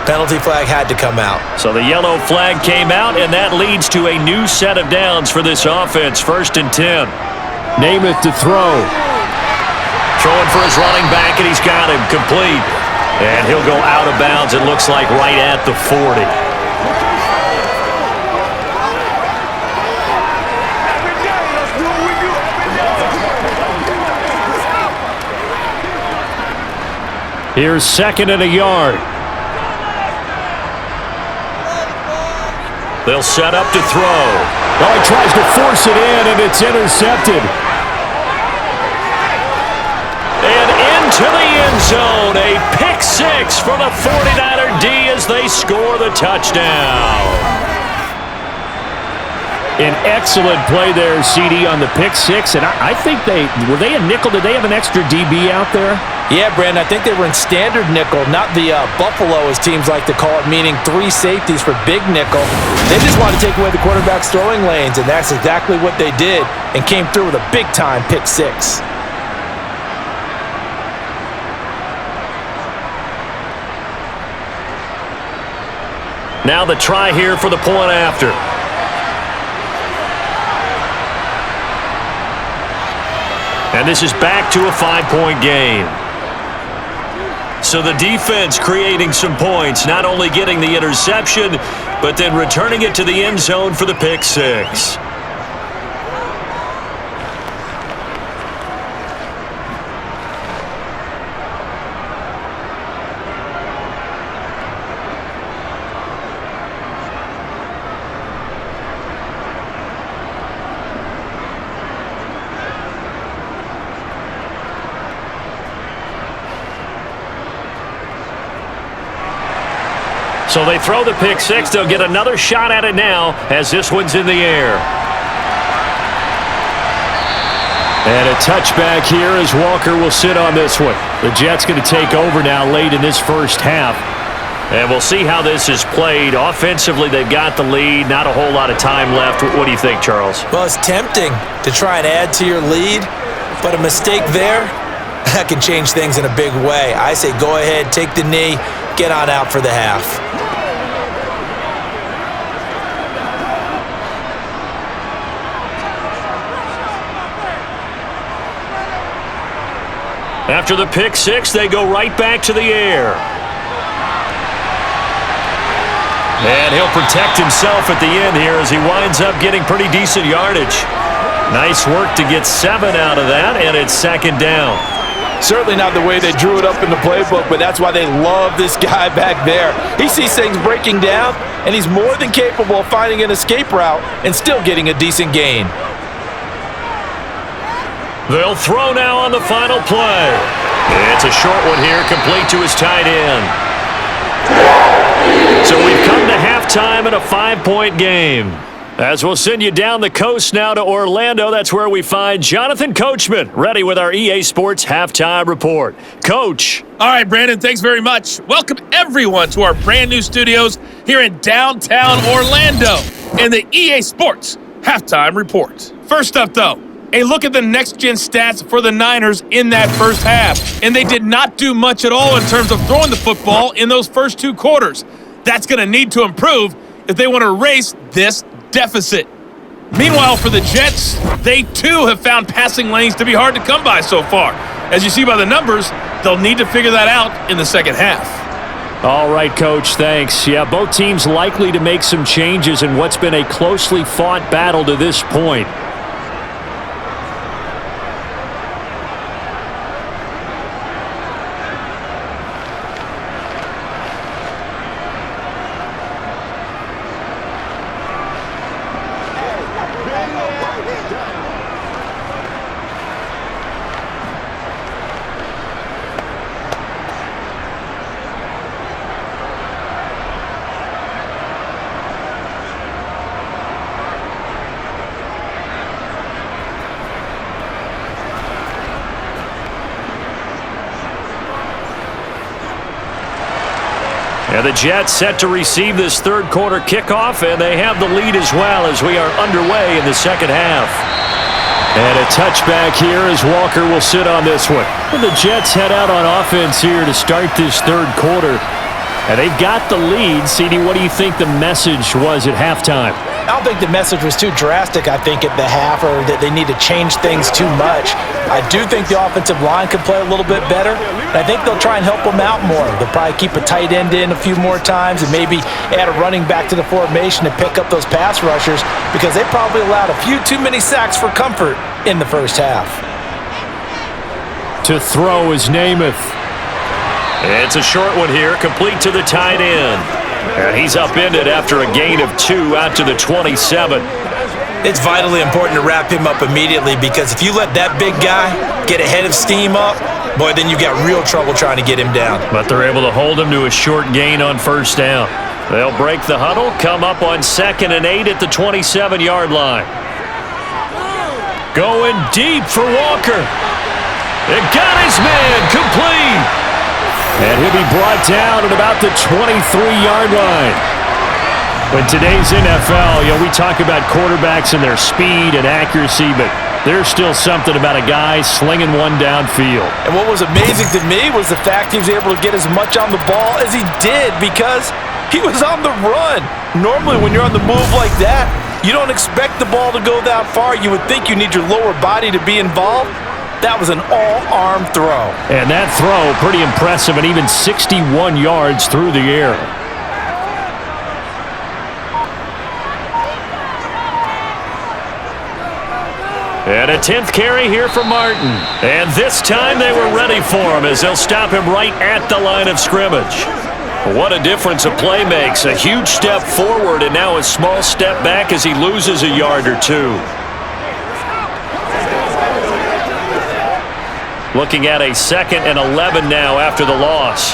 Penalty flag had to come out. So the yellow flag came out, and that leads to a new set of downs for this offense. 1st and 10. Name it to throw. Throwing for his running back, and he's got him complete. And he'll go out of bounds, it looks like, right at the 40. Here's 2nd and a yard. They'll set up to throw. Oh, he tries to force it in, and it's intercepted. And into the end zone, a pick six for the 49er D as they score the touchdown. An excellent play there, CD, on the pick six, and I think were they a nickel? Did they have an extra DB out there? Yeah, Brandon, I think they were in standard nickel, not the Buffalo, as teams like to call it, meaning 3 safeties for big nickel. They just wanted to take away the quarterback's throwing lanes, and that's exactly what they did, and came through with a big-time pick six. Now the try here for the point after. And this is back to a 5-point game. So the defense creating some points, not only getting the interception, but then returning it to the end zone for the pick six. So they throw the pick six. They'll get another shot at it now as this one's in the air. And a touchback here as Walker will sit on this one. The Jets going to take over now late in this first half. And we'll see how this is played. Offensively, they've got the lead. Not a whole lot of time left. What do you think, Charles? Well, it's tempting to try and add to your lead, but a mistake there, that can change things in a big way. I say go ahead, take the knee, get on out for the half. After the pick six, they go right back to the air. And he'll protect himself at the end here as he winds up getting pretty decent yardage. Nice work to get 7 out of that, and it's 2nd down. Certainly not the way they drew it up in the playbook, but that's why they love this guy back there. He sees things breaking down, and he's more than capable of finding an escape route and still getting a decent gain. They'll throw now on the final play. It's a short one here, complete to his tight end. So we've come to halftime in a 5-point game. As we'll send you down the coast now to Orlando, that's where we find Jonathan Coachman, ready with our EA Sports Halftime Report. Coach. All right, Brandon, thanks very much. Welcome, everyone, to our brand new studios here in downtown Orlando in the EA Sports Halftime Report. First up, though, a look at the next-gen stats for the Niners in that first half. And they did not do much at all in terms of throwing the football in those first 2 quarters. That's going to need to improve if they want to erase this deficit. Meanwhile, for the Jets, they too have found passing lanes to be hard to come by so far. As you see by the numbers, they'll need to figure that out in the second half. All right, Coach, thanks. Yeah, both teams likely to make some changes in what's been a closely fought battle to this point. And the Jets set to receive this third quarter kickoff, and they have the lead as well as we are underway in the second half. And a touchback here as Walker will sit on this one. And the Jets head out on offense here to start this third quarter. And they've got the lead. CD, what do you think the message was at halftime? I don't think the message was too drastic, I think, at the half, or that they need to change things too much. I do think the offensive line could play a little bit better, and I think they'll try and help them out more. They'll probably keep a tight end in a few more times and maybe add a running back to the formation to pick up those pass rushers, because they probably allowed a few too many sacks for comfort in the first half. To throw is Namath. It's a short one here, complete to the tight end. And he's upended after a gain of 2 out to the 27. It's vitally important to wrap him up immediately, because if you let that big guy get ahead of steam up, boy, then you got real trouble trying to get him down. But they're able to hold him to a short gain on first down. They'll break the huddle, come up on 2nd and 8 at the 27-yard line. Going deep for Walker. It got his man complete. And he'll be brought down at about the 23-yard line. In today's NFL, we talk about quarterbacks and their speed and accuracy, but there's still something about a guy slinging one downfield. And what was amazing to me was the fact he was able to get as much on the ball as he did, because he was on the run. Normally, when you're on the move like that, you don't expect the ball to go that far. You would think you need your lower body to be involved. That was an all-arm throw. And that throw, pretty impressive, and even 61 yards through the air. And a 10th carry here for Martin. And this time they were ready for him, as they'll stop him right at the line of scrimmage. What a difference a play makes. A huge step forward and now a small step back as he loses a yard or two. Looking at a 2nd and 11 now after the loss.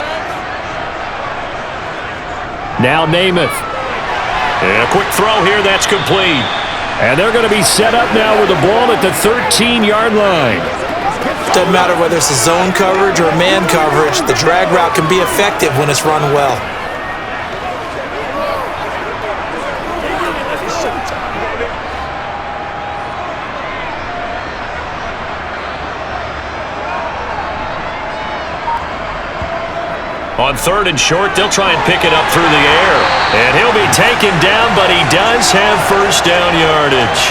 Now Namath. And a quick throw here, that's complete. And they're going to be set up now with the ball at the 13-yard line. Doesn't matter whether it's a zone coverage or a man coverage, the drag route can be effective when it's run well. On 3rd and short, they'll try and pick it up through the air. And he'll be taken down, but he does have first down yardage.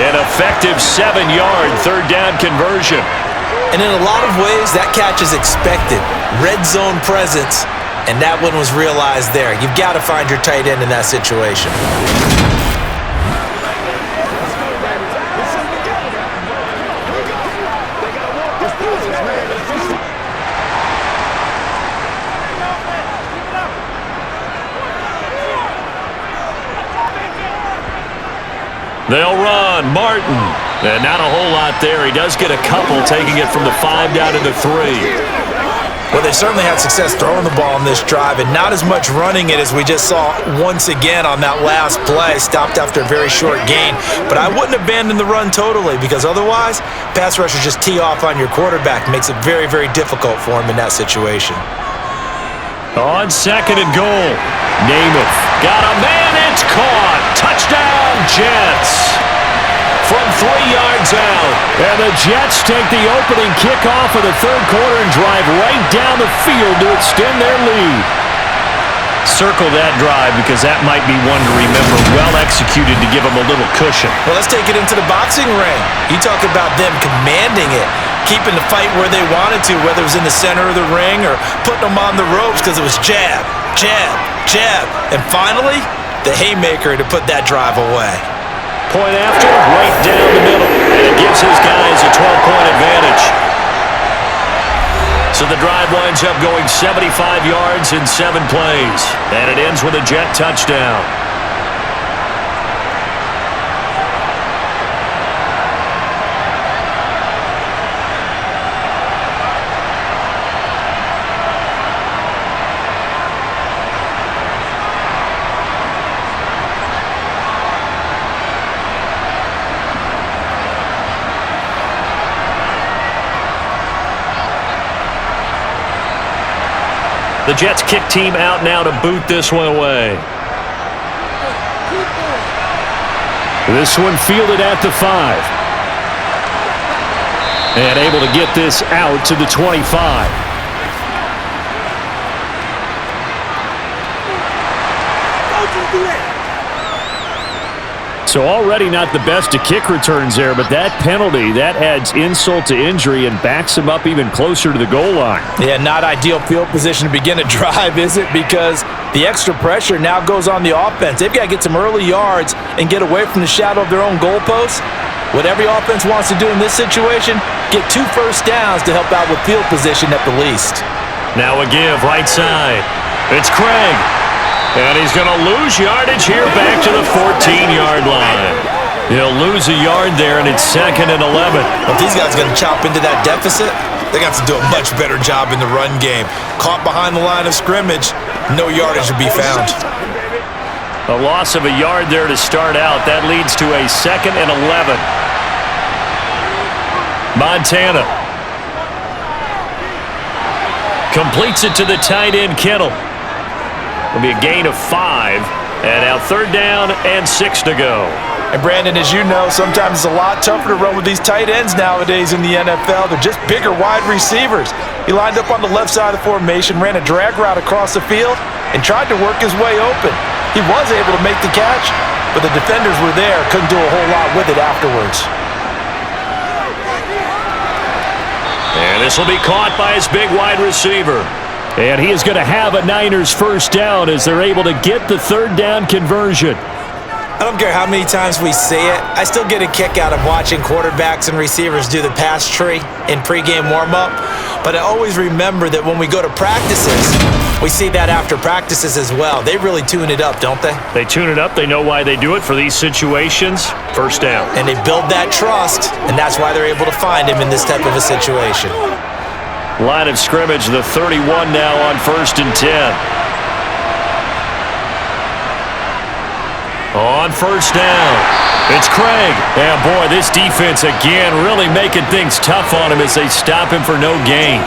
An effective 7-yard third down conversion. And in a lot of ways, that catch is expected. Red zone presence, and that one was realized there. You've got to find your tight end in that situation. They'll run. Martin. And not a whole lot there. He does get a couple, taking it from the 5 down to the 3. Well, they certainly had success throwing the ball on this drive, and not as much running it as we just saw once again on that last play. Stopped after a very short gain. But I wouldn't abandon the run totally, because otherwise, pass rushers just tee off on your quarterback. Makes it very, very difficult for him in that situation. On 2nd and goal. Namath. Got a man. It's caught. Touchdown, Jets. From 3 yards out. And the Jets take the opening kickoff of the third quarter and drive right down the field to extend their lead. Circle that drive, because that might be one to remember. Well executed to give them a little cushion. Well, let's take it into the boxing ring. You talk about them commanding it, keeping the fight where they wanted to, whether it was in the center of the ring or putting them on the ropes, because it was jab, jab, jab. And finally, the haymaker to put that drive away. Point after, right down the middle. And it gives his guys a 12-point advantage. So the drive winds up going 75 yards in 7 plays. And it ends with a Jet touchdown. The Jets kick team out now to boot this one away. This one fielded at the 5. And able to get this out to the 25. So already not the best of kick returns there, but that penalty, that adds insult to injury and backs him up even closer to the goal line. Yeah, not ideal field position to begin a drive, is it? Because the extra pressure now goes on the offense. They've got to get some early yards and get away from the shadow of their own goalposts. What every offense wants to do in this situation, get 2 first downs to help out with field position at the least. Now a give right side. It's Craig. And he's going to lose yardage here back to the 14-yard line. He'll lose a yard there, and it's 2nd and 11. If these guys are going to chop into that deficit, they got to do a much better job in the run game. Caught behind the line of scrimmage, no yardage to be found. A loss of a yard there to start out. That leads to a 2nd and 11. Montana completes it to the tight end, Kittle. It'll be a gain of 5. And now 3rd down and 6 to go. And Brandon, as you know, sometimes it's a lot tougher to run with these tight ends nowadays in the NFL. They're just bigger wide receivers. He lined up on the left side of the formation, ran a drag route across the field, and tried to work his way open. He was able to make the catch, but the defenders were there, couldn't do a whole lot with it afterwards. And this will be caught by his big wide receiver. And he is going to have a Niners first down as they're able to get the 3rd down conversion. I don't care how many times we see it. I still get a kick out of watching quarterbacks and receivers do the pass tree in pregame warm-up. But I always remember that when we go to practices, we see that after practices as well. They really tune it up, don't they? They tune it up. They know why they do it for these situations. First down. And they build that trust, and that's why they're able to find him in this type of a situation. Line of scrimmage, the 31 now on 1st and 10. On 1st down, it's Craig. And boy, this defense again really making things tough on him as they stop him for no gain.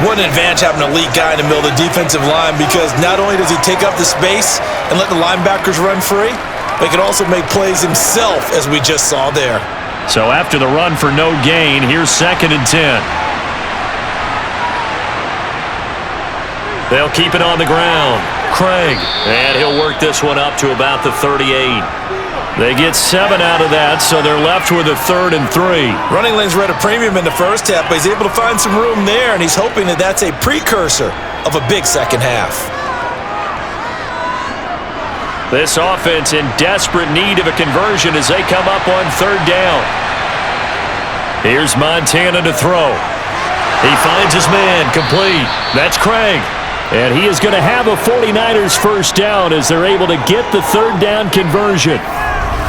What an advantage having an elite guy in the middle of the defensive line, because not only does he take up the space and let the linebackers run free, but he can also make plays himself, as we just saw there. So after the run for no gain, here's 2nd and 10. They'll keep it on the ground. Craig. And he'll work this one up to about the 38. They get 7 out of that, so they're left with a 3rd and 3. Running lanes were at a premium in the first half, but he's able to find some room there, and he's hoping that that's a precursor of a big second half. This offense in desperate need of a conversion as they come up on 3rd down. Here's Montana to throw. He finds his man, complete. That's Craig. And he is going to have a 49ers first down as they're able to get the 3rd down conversion.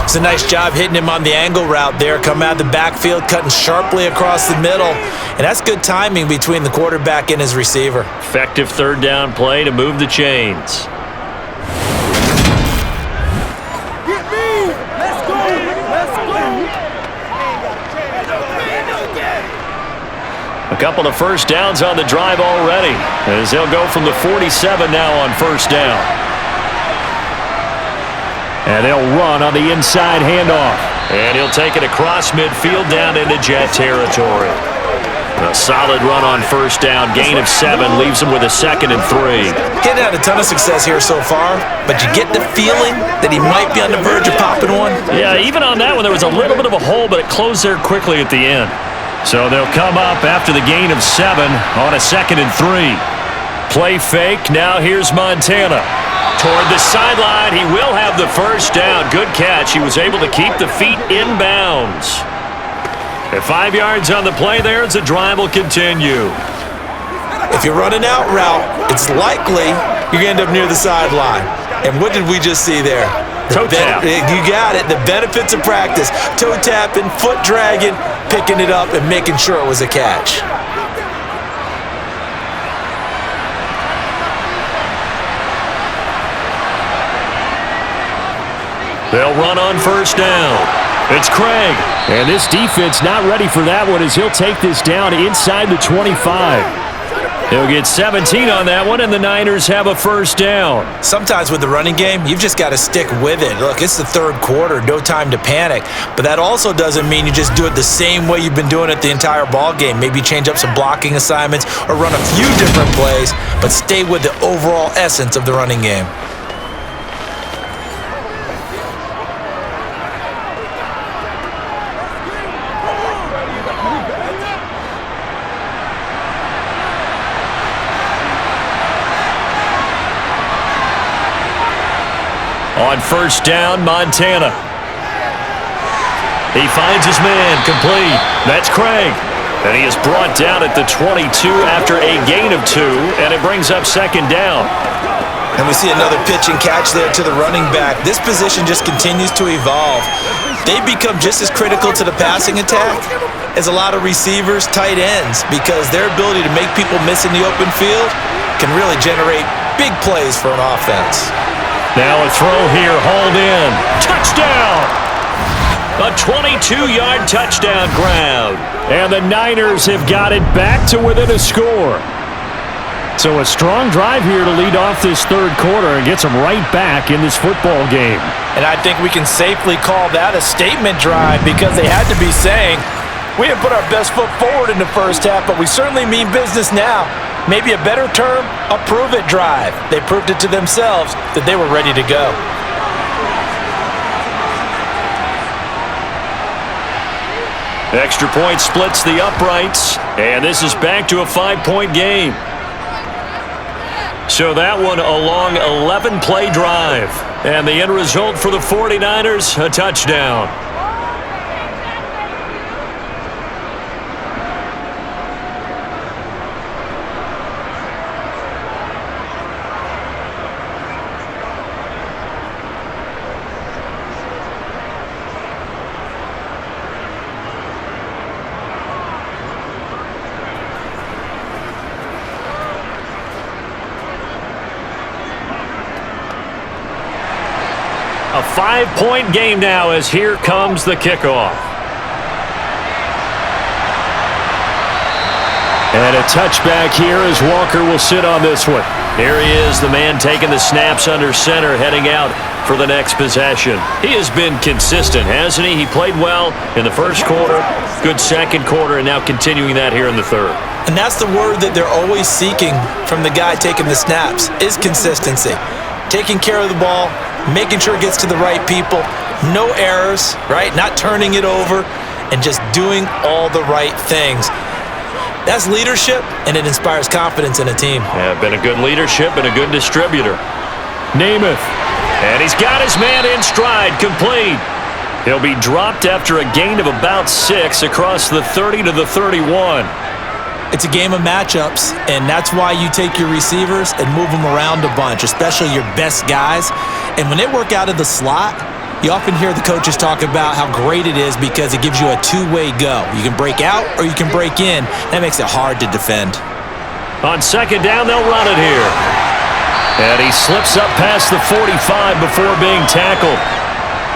It's a nice job hitting him on the angle route there. Come out of the backfield, cutting sharply across the middle. And that's good timing between the quarterback and his receiver. Effective 3rd down play to move the chains. A couple of first downs on the drive already, as they'll go from the 47 now on 1st down. And they'll run on the inside handoff. And he'll take it across midfield down into jet territory. A solid run on 1st down, gain of 7, leaves him with a 2nd and 3. Getting had a ton of success here so far, but you get the feeling that he might be on the verge of popping one. Yeah, even on that one, there was a little bit of a hole, but it closed there quickly at the end. So they'll come up after the gain of 7 on a 2nd and 3. Play fake. Now here's Montana. Toward the sideline. He will have the first down. Good catch. He was able to keep the feet in bounds. At 5 yards on the play there, the drive will continue. If you're running out route, it's likely you're going to end up near the sideline. And what did we just see there? Toe tap. You got it. The benefits of practice. Toe tapping, foot dragging, picking it up, and making sure it was a catch. They'll run on 1st down. It's Craig. And this defense not ready for that one as he'll take this down inside the 25. He'll get 17 on that one, and the Niners have a first down. Sometimes with the running game, you've just got to stick with it. Look, it's the 3rd quarter, no time to panic. But that also doesn't mean you just do it the same way you've been doing it the entire ball game. Maybe change up some blocking assignments or run a few different plays, but stay with the overall essence of the running game. On 1st down, Montana. He finds his man, complete. That's Craig. And he is brought down at the 22 after a gain of 2, and it brings up second down. And we see another pitch and catch there to the running back. This position just continues to evolve. They become just as critical to the passing attack as a lot of receivers, tight ends, because their ability to make people miss in the open field can really generate big plays for an offense. Now a throw here, hauled in. Touchdown! A 22-yard touchdown grab. And the Niners have got it back to within a score. So a strong drive here to lead off this third quarter and gets them right back in this football game. And I think we can safely call that a statement drive because they had to be saying, we didn't put our best foot forward in the first half, but we certainly mean business now. Maybe a better term, a prove-it drive. They proved it to themselves that they were ready to go. Extra point splits the uprights, and this is back to a 5-point game. So that one a long 11-play drive, and the end result for the 49ers, a touchdown. A 5-point game now as here comes the kickoff. And a touchback here as Walker will sit on this one. Here he is, the man taking the snaps under center, heading out for the next possession. He has been consistent, hasn't he? He played well in the first quarter, good second quarter, and now continuing that here in the third. And that's the word that they're always seeking from the guy taking the snaps, is consistency. Taking care of the ball, making sure it gets to the right people, no errors, right? Not turning it over, and just doing all the right things. That's leadership, and it inspires confidence in a team. Yeah, been a good leadership and a good distributor. Namath. And he's got his man in stride, complete. He'll be dropped after a gain of about 6 across the 30 to the 31. It's a game of matchups, and that's why you take your receivers and move them around a bunch, especially your best guys. And when they work out of the slot, you often hear the coaches talk about how great it is because it gives you a two-way go. You can break out or you can break in. That makes it hard to defend. On second down, they'll run it here. And he slips up past the 45 before being tackled.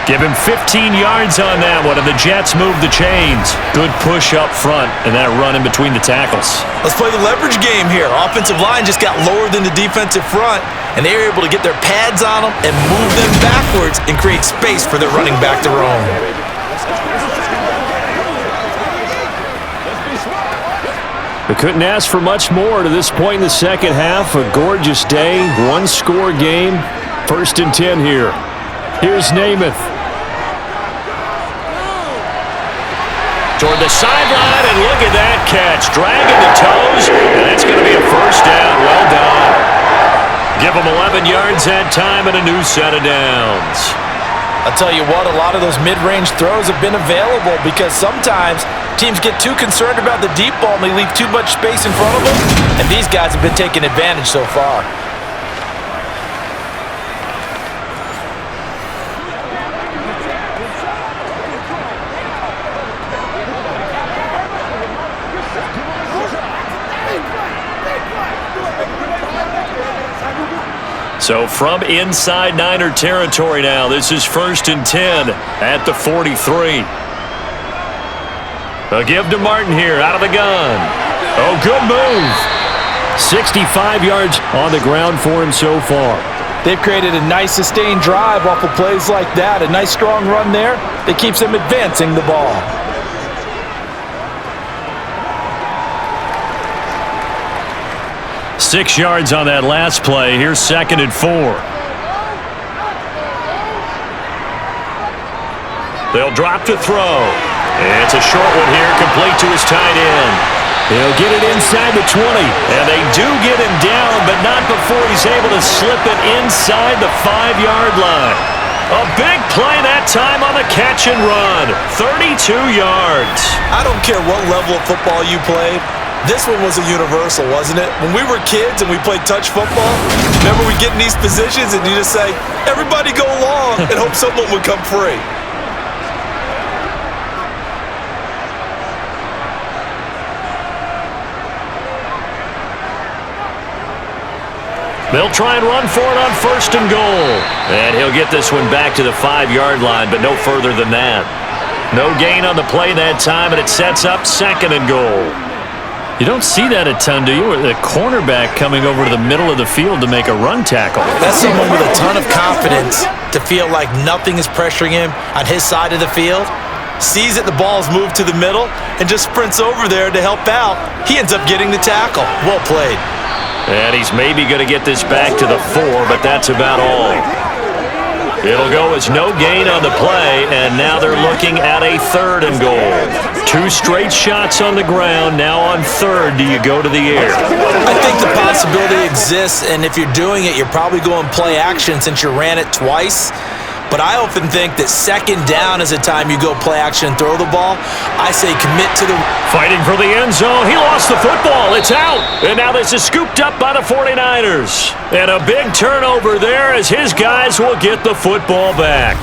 Give him 15 yards on that one, and the Jets move the chains. Good push up front, and that run in between the tackles. Let's play the leverage game here. Offensive line just got lower than the defensive front, and they were able to get their pads on them and move them backwards and create space for their running back to roam. We couldn't ask for much more to this point in the second half. A gorgeous day, one-score game. 1st and 10 here. Here's Namath. Toward the sideline, and look at that catch. Dragging the toes, and that's going to be a first down. Well done. Give them 11 yards that time and a new set of downs. I'll tell you what, a lot of those mid-range throws have been available because sometimes teams get too concerned about the deep ball and they leave too much space in front of them, and these guys have been taking advantage so far. So from inside Niner territory now, this is 1st and 10 at the 43. A give to Martin here, out of the gun. Oh, good move. 65 yards on the ground for him so far. They've created a nice sustained drive off of plays like that. A nice strong run there that keeps them advancing the ball. Six yards on that last play. Here's 2nd and 4. They'll drop to throw. It's a short one here, complete to his tight end. He'll get it inside the 20. And they do get him down, but not before he's able to slip it inside the 5-yard line. A big play that time on the catch and run. 32 yards. I don't care what level of football you played. This one was a universal, wasn't it? When we were kids and we played touch football, remember we get in these positions and you just say, everybody go long, and hope someone would come free. They'll try and run for it on 1st and goal. And he'll get this one back to the 5-yard line, but no further than that. No gain on the play that time, and it sets up 2nd and goal. You don't see that a ton, do you? The cornerback coming over to the middle of the field to make a run tackle. That's someone with a ton of confidence to feel like nothing is pressuring him on his side of the field. Sees that the ball's moved to the middle and just sprints over there to help out. He ends up getting the tackle. Well played. And he's maybe going to get this back to the 4, but that's about all. It'll go as no gain on the play, and now they're looking at a 3rd and goal. 2 straight shots on the ground. Now on 3rd, do you go to the air? I think the possibility exists, and if you're doing it, you're probably going play action since you ran it twice. But I often think that 2nd down is a time you go play action and throw the ball. I say commit to the... Fighting for the end zone. He lost the football. It's out. And now this is scooped up by the 49ers. And a big turnover there as his guys will get the football back.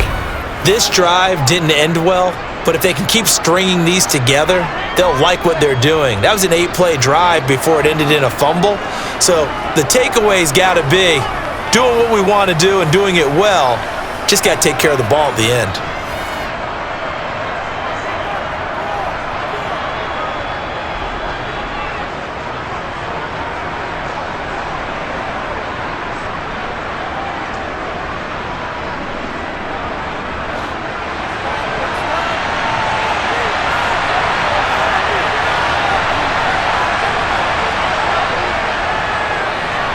This drive didn't end well, but if they can keep stringing these together, they'll like what they're doing. That was an 8-play drive before it ended in a fumble. So the takeaway's got to be doing what we want to do and doing it well. Just got to take care of the ball at the end.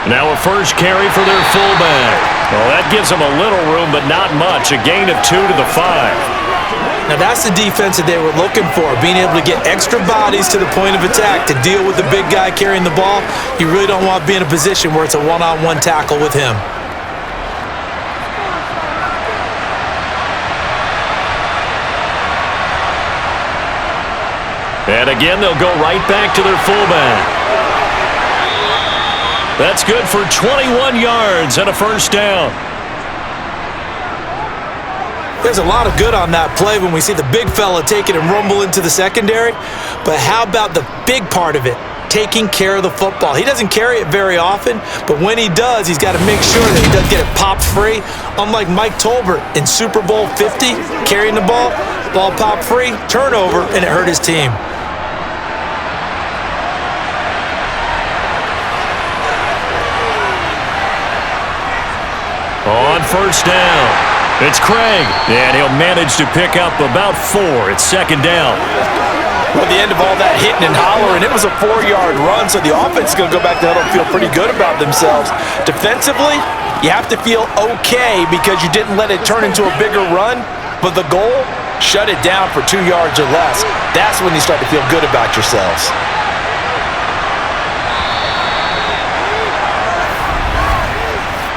Now a first carry for their fullback. Well, that gives them a little room, but not much. A gain of 2 to the 5. Now that's the defense that they were looking for, being able to get extra bodies to the point of attack to deal with the big guy carrying the ball. You really don't want to be in a position where it's a one-on-one tackle with him. And again, they'll go right back to their fullback. That's good for 21 yards and a first down. There's a lot of good on that play when we see the big fella take it and rumble into the secondary. But how about the big part of it, taking care of the football? He doesn't carry it very often, but when he does, he's got to make sure that he doesn't get it popped free. Unlike Mike Tolbert in Super Bowl 50, carrying the ball popped free, turnover, and it hurt his team. On first down, it's Craig, and he'll manage to pick up about 4. It's 2nd down. Well, the end of all that hitting and hollering, it was a 4-yard run, so the offense is going to go back to huddle and feel pretty good about themselves. Defensively, you have to feel okay because you didn't let it turn into a bigger run, but the goal, shut it down for 2 yards or less. That's when you start to feel good about yourselves.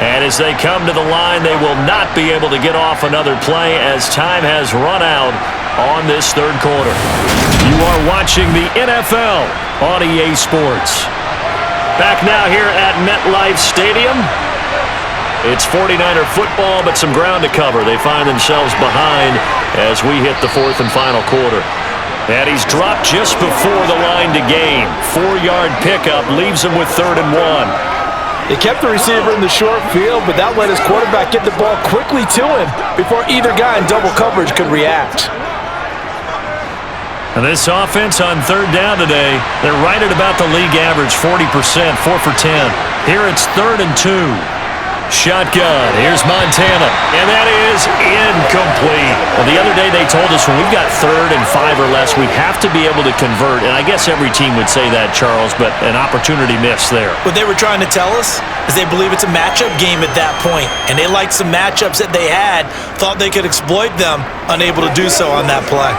And as they come to the line, they will not be able to get off another play as time has run out on this 3rd quarter. You are watching the NFL on EA Sports. Back now here at MetLife Stadium. It's 49er football, but some ground to cover. They find themselves behind as we hit the 4th and final quarter. And he's dropped just before the line to gain. 4-yard pickup leaves him with 3rd and 1. They kept the receiver in the short field, but that let his quarterback get the ball quickly to him before either guy in double coverage could react. And this offense on 3rd down today, they're right at about the league average, 40%, 4 for 10. Here it's 3rd and 2. Shotgun. Here's Montana. And that is incomplete. Well, the other day they told us when we've got 3rd and 5 or less, we have to be able to convert. And I guess every team would say that, Charles, but an opportunity missed there. What they were trying to tell us is they believe it's a matchup game at that point. And they liked some matchups that they had, thought they could exploit them, unable to do so on that play.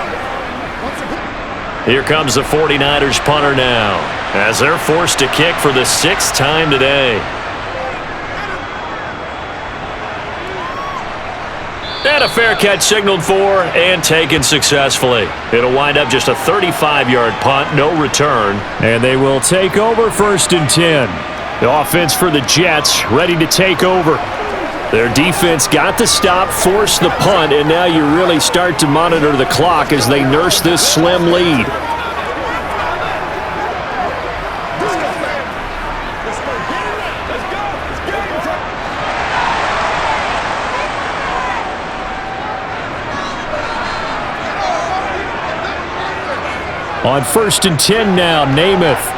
Here comes the 49ers punter now, as they're forced to kick for the 6th time today. And a fair catch signaled for and taken successfully. It'll wind up just a 35-yard punt, no return. And they will take over 1st and 10. The offense for the Jets ready to take over. Their defense got the stop, forced the punt, and now you really start to monitor the clock as they nurse this slim lead. On 1st and 10 now, Namath.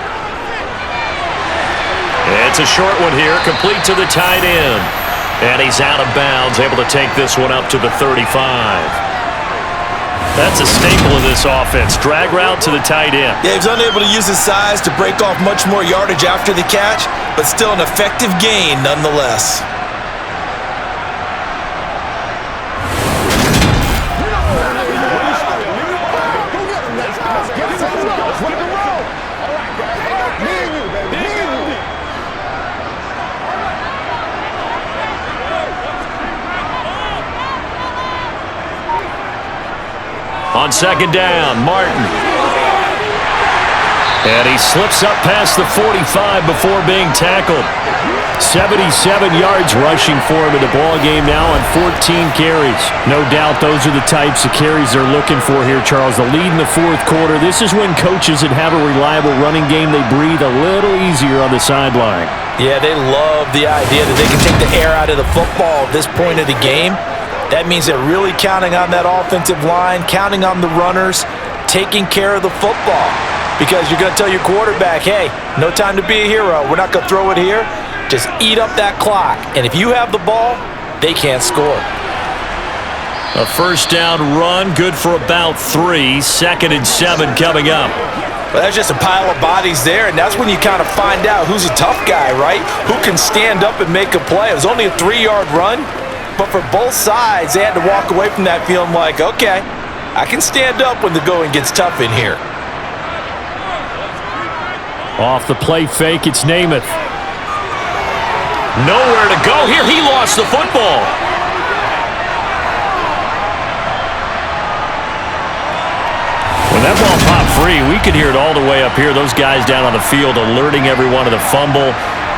It's a short one here, complete to the tight end. And he's out of bounds, able to take this one up to the 35. That's a staple of this offense. Drag route to the tight end. Yeah, he was unable to use his size to break off much more yardage after the catch, but still an effective gain nonetheless. On 2nd down, Martin. And he slips up past the 45 before being tackled. 77 yards rushing for him in the ballgame now on 14 carries. No doubt those are the types of carries they're looking for here, Charles. The lead in the 4th quarter. This is when coaches that have a reliable running game, they breathe a little easier on the sideline. Yeah, they love the idea that they can take the air out of the football at this point of the game. That means they're really counting on that offensive line, counting on the runners, taking care of the football. Because you're going to tell your quarterback, hey, no time to be a hero. We're not going to throw it here. Just eat up that clock. And if you have the ball, they can't score. A 1st down run, good for about 3. 2nd and 7 coming up. Well, that's just a pile of bodies there, and that's when you kind of find out who's a tough guy, right? Who can stand up and make a play. It was only a 3-yard run. But for both sides, they had to walk away from that feeling like, okay, I can stand up when the going gets tough in here. Off the play fake, it's Namath. Nowhere to go here. He lost the football. When that ball popped free, we could hear it all the way up here. Those guys down on the field alerting everyone of the fumble.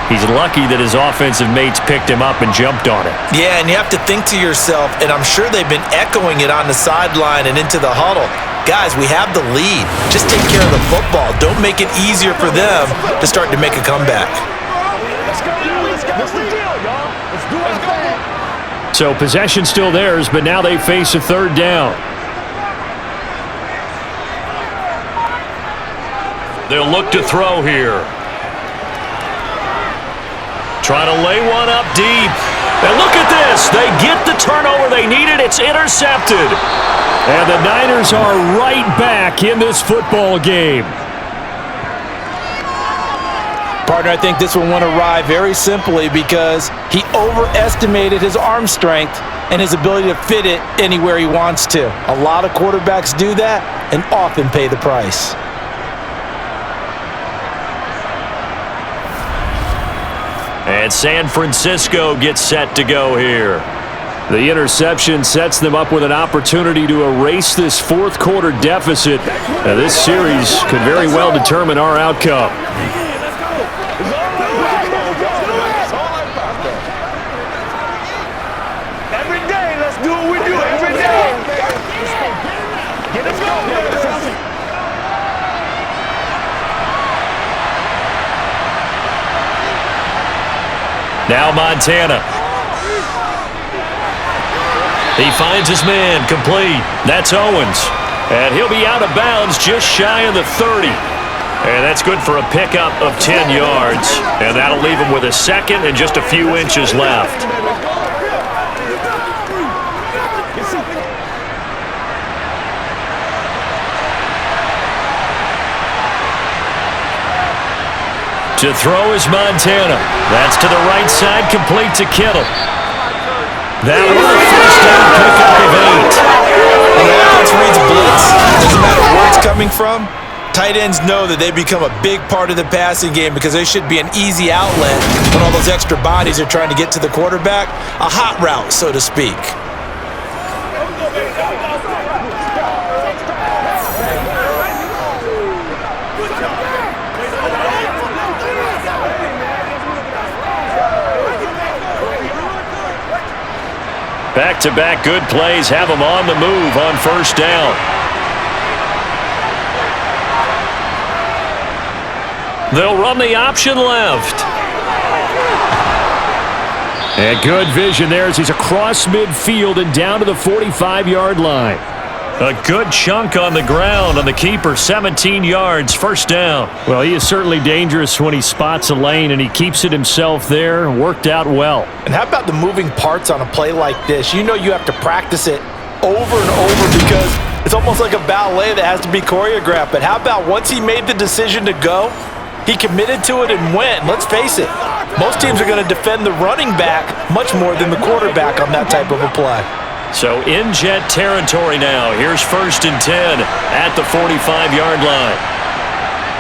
He's lucky that his offensive mates picked him up and jumped on it. Yeah, and you have to think to yourself, and I'm sure they've been echoing it on the sideline and into the huddle. Guys, we have the lead. Just take care of the football. Don't make it easier for them to start to make a comeback. So possession still theirs, but now they face a 3rd down. They'll look to throw here. Trying to lay one up deep. And look at this. They get the turnover they needed. It's intercepted. And the Niners are right back in this football game. Partner, I think this one went awry very simply because he overestimated his arm strength and his ability to fit it anywhere he wants to. A lot of quarterbacks do that and often pay the price. And San Francisco gets set to go here. The interception sets them up with an opportunity to erase this 4th quarter deficit. Now, this series could very well determine our outcome. Every day, let's do what we do every day. Get us going. Now Montana. He finds his man, complete. That's Owens. And he'll be out of bounds just shy of the 30. And that's good for a pickup of 10 yards. And that'll leave him with a 2nd and just a few inches left. To throw is Montana. That's to the right side, complete to Kittle. That was the 1st down pickup of 8. When the offense reads blitz, doesn't matter where it's coming from, tight ends know that they become a big part of the passing game because they should be an easy outlet when all those extra bodies are trying to get to the quarterback. A hot route, so to speak. Back-to-back good plays have him on the move on first down. They'll run the option left. And good vision there as he's across midfield and down to the 45-yard line. A good chunk on the ground on the keeper, 17 yards, first down. Well, he is certainly dangerous when he spots a lane, and he keeps it himself there. Worked out well. And how about the moving parts on a play like this? You know you have to practice it over and over because it's almost like a ballet that has to be choreographed. But how about once he made the decision to go, he committed to it and went. Let's face it, most teams are going to defend the running back much more than the quarterback on that type of a play. So in jet territory now. Here's 1st and 10 at the 45-yard line.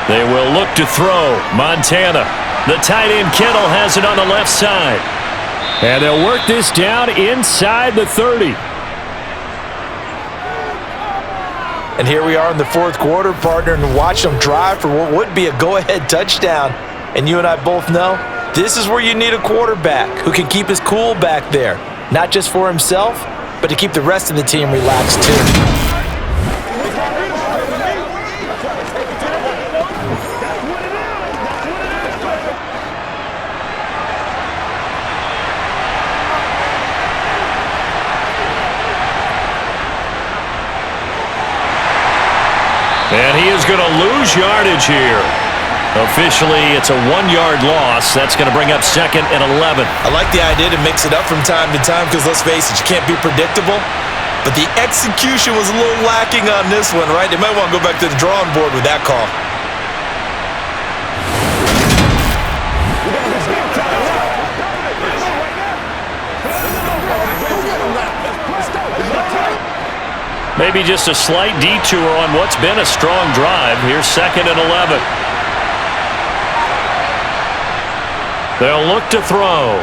They will look to throw. Montana. The tight end Kittle has it on the left side. And they'll work this down inside the 30. And here we are in the fourth quarter, partner, and watch them drive for what would be a go-ahead touchdown. And you and I both know this is where you need a quarterback who can keep his cool back there. Not just for himself, but to keep the rest of the team relaxed too. And he is going to lose yardage here. Officially, it's a 1-yard loss. That's going to bring up 2nd and 11. I like the idea to mix it up from time to time because, let's face it, you can't be predictable. But the execution was a little lacking on this one, right? They might want to go back to the drawing board with that call. Maybe just a slight detour on what's been a strong drive. Here's 2nd and 11. They'll look to throw.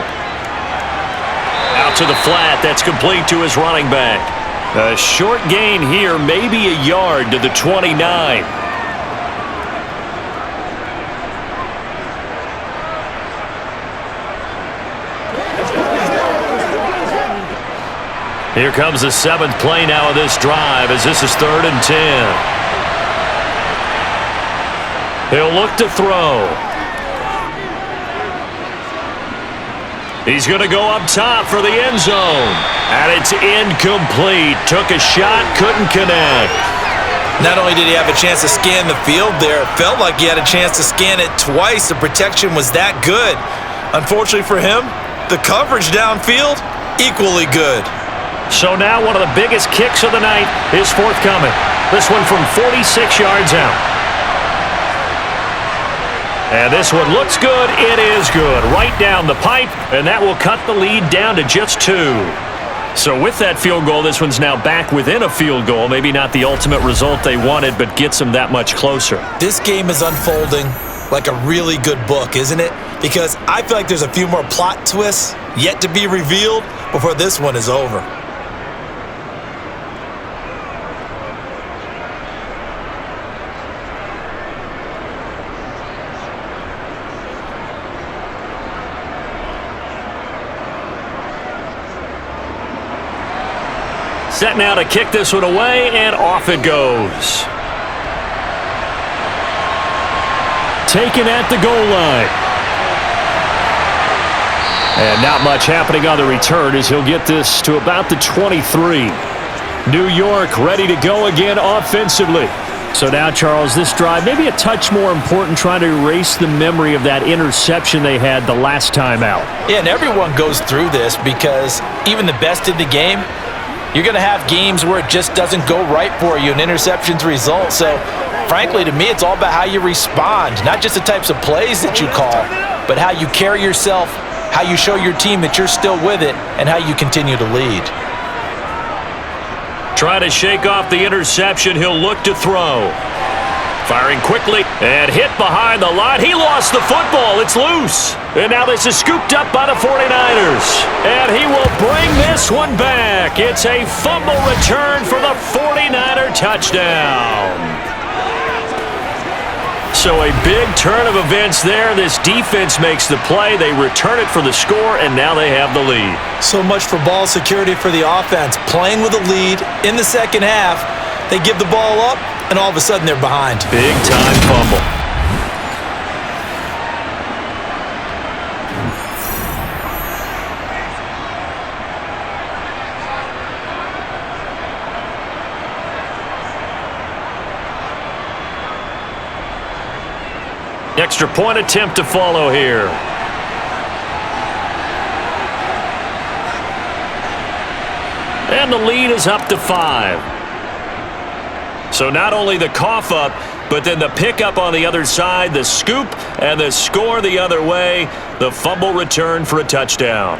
Out to the flat. That's complete to his running back. A short gain here, maybe a yard to the 29. Here comes the 7th play now of this drive as this is 3rd and 10. He'll look to throw. He's going to go up top for the end zone. And it's incomplete. Took a shot, couldn't connect. Not only did he have a chance to scan the field there, it felt like he had a chance to scan it twice. The protection was that good. Unfortunately for him, the coverage downfield, equally good. So now one of the biggest kicks of the night is forthcoming. This one from 46 yards out. And this one looks good. It is good. Right down the pipe, and that will cut the lead down to just 2. So with that field goal, this one's now back within a field goal. Maybe not the ultimate result they wanted, but gets them that much closer. This game is unfolding like a really good book, isn't it? Because I feel like there's a few more plot twists yet to be revealed before this one is over. Set now to kick this one away, and off it goes. Taken at the goal line. And not much happening on the return as he'll get this to about the 23. New York ready to go again offensively. So now, Charles, this drive maybe a touch more important, trying to erase the memory of that interception they had the last time out. Yeah, and everyone goes through this because even the best in the game, you're going to have games where it just doesn't go right for you, and interceptions result. So, frankly, to me, it's all about how you respond, not just the types of plays that you call, but how you carry yourself, how you show your team that you're still with it, and how you continue to lead. Try to shake off the interception. He'll look to throw. Firing quickly and hit behind the line. He lost the football. It's loose. And now this is scooped up by the 49ers. And he will bring this one back. check. It's a fumble return for the 49er touchdown. So a big turn of events there. This defense makes the play. They return it for the score, and now they have the lead. So much for ball security for the offense. Playing with a lead in the second half, they give the ball up, and all of a sudden they're behind. Big-time fumble. Extra point attempt to follow here. And the lead is up to 5. So not only the cough up, but then the pickup on the other side, the scoop, and the score the other way. The fumble return for a touchdown.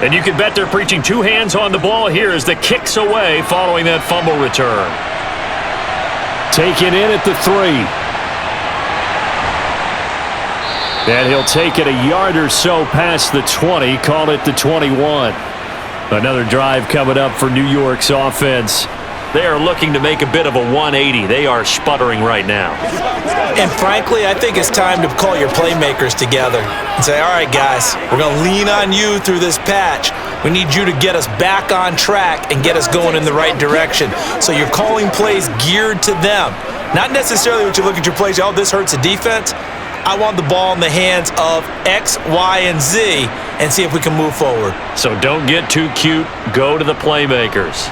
And you can bet they're preaching two hands on the ball here as the kick's away following that fumble return. Taken in at the 3. And he'll take it a yard or so past the 20, call it the 21. Another drive coming up for New York's offense. They are looking to make a bit of a 180. They are sputtering right now. And frankly, I think it's time to call your playmakers together and say, all right, guys, we're going to lean on you through this patch. We need you to get us back on track and get us going in the right direction. So you're calling plays geared to them. Not necessarily what you look at your plays, oh, this hurts the defense. I want the ball in the hands of X, Y, and Z and see if we can move forward. So don't get too cute. Go to the playmakers.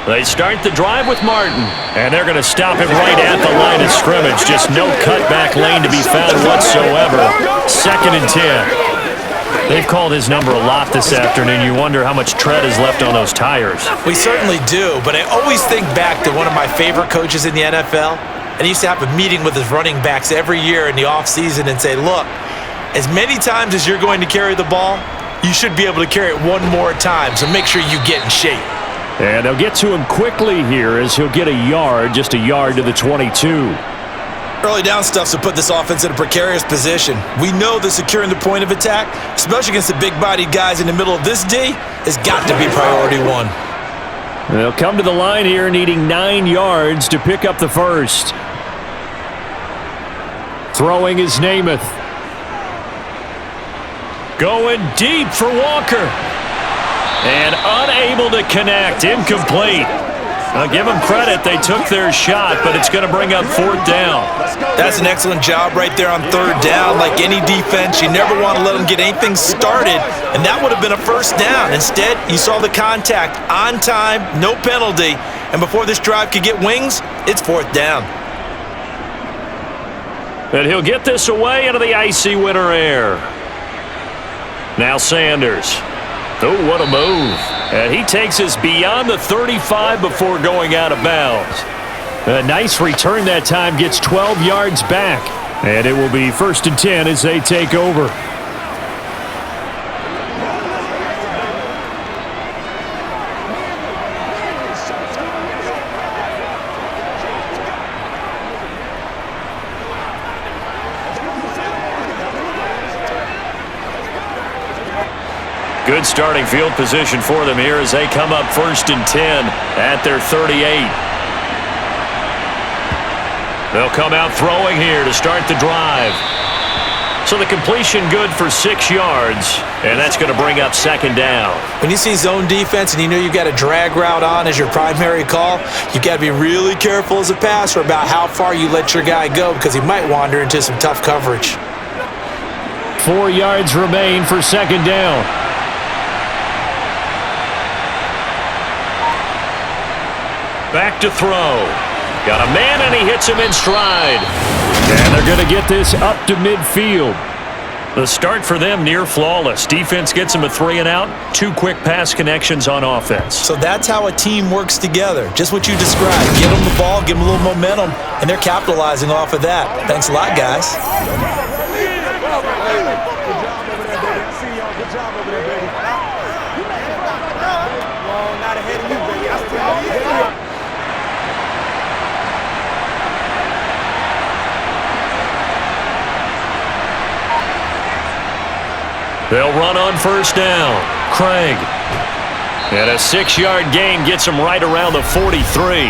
They start the drive with Martin, and they're going to stop him right at the line of scrimmage. Just no cutback lane to be found whatsoever. 2nd and 10. They've called his number a lot this afternoon. You wonder how much tread is left on those tires. We certainly do, but I always think back to one of my favorite coaches in the NFL, and he used to have a meeting with his running backs every year in the offseason and say, look, as many times as you're going to carry the ball, you should be able to carry it one more time, so make sure you get in shape. And they'll get to him quickly here as he'll get a yard, just a yard to the 22. Early down stuff's to put this offense in a precarious position. We know that securing the point of attack, especially against the big-bodied guys in the middle of this D, has got to be priority 1. They'll come to the line here needing 9 yards to pick up the first. Throwing is Namath. Going deep for Walker. And unable to connect. Incomplete. I'll give them credit. They took their shot, but it's going to bring up 4th down. That's an excellent job right there on 3rd down. Like any defense, you never want to let them get anything started, and that would have been a 1st down. Instead, you saw the contact on time, no penalty, and before this drive could get wings, it's 4th down. And he'll get this away into the icy winter air. Now Sanders. Oh, what a move. And he takes us beyond the 35 before going out of bounds. A nice return that time, gets 12 yards back. And it will be 1st and 10 as they take over. Good starting field position for them here as they come up 1st and 10 at their 38. They'll come out throwing here to start the drive. So the completion good for 6 yards, and that's going to bring up 2nd down. When you see zone defense and you know you've got a drag route on as your primary call, you've got to be really careful as a passer about how far you let your guy go because he might wander into some tough coverage. 4 yards remain for 2nd down. Back to throw. Got a man, and he hits him in stride. And they're going to get this up to midfield. The start for them near flawless. Defense gets them a 3 and out. 2 quick pass connections on offense. So that's how a team works together. Just what you described. Get them the ball, give them a little momentum, and they're capitalizing off of that. Thanks a lot, guys. They'll run on first down. Craig. And a 6-yard gain gets him right around the 43.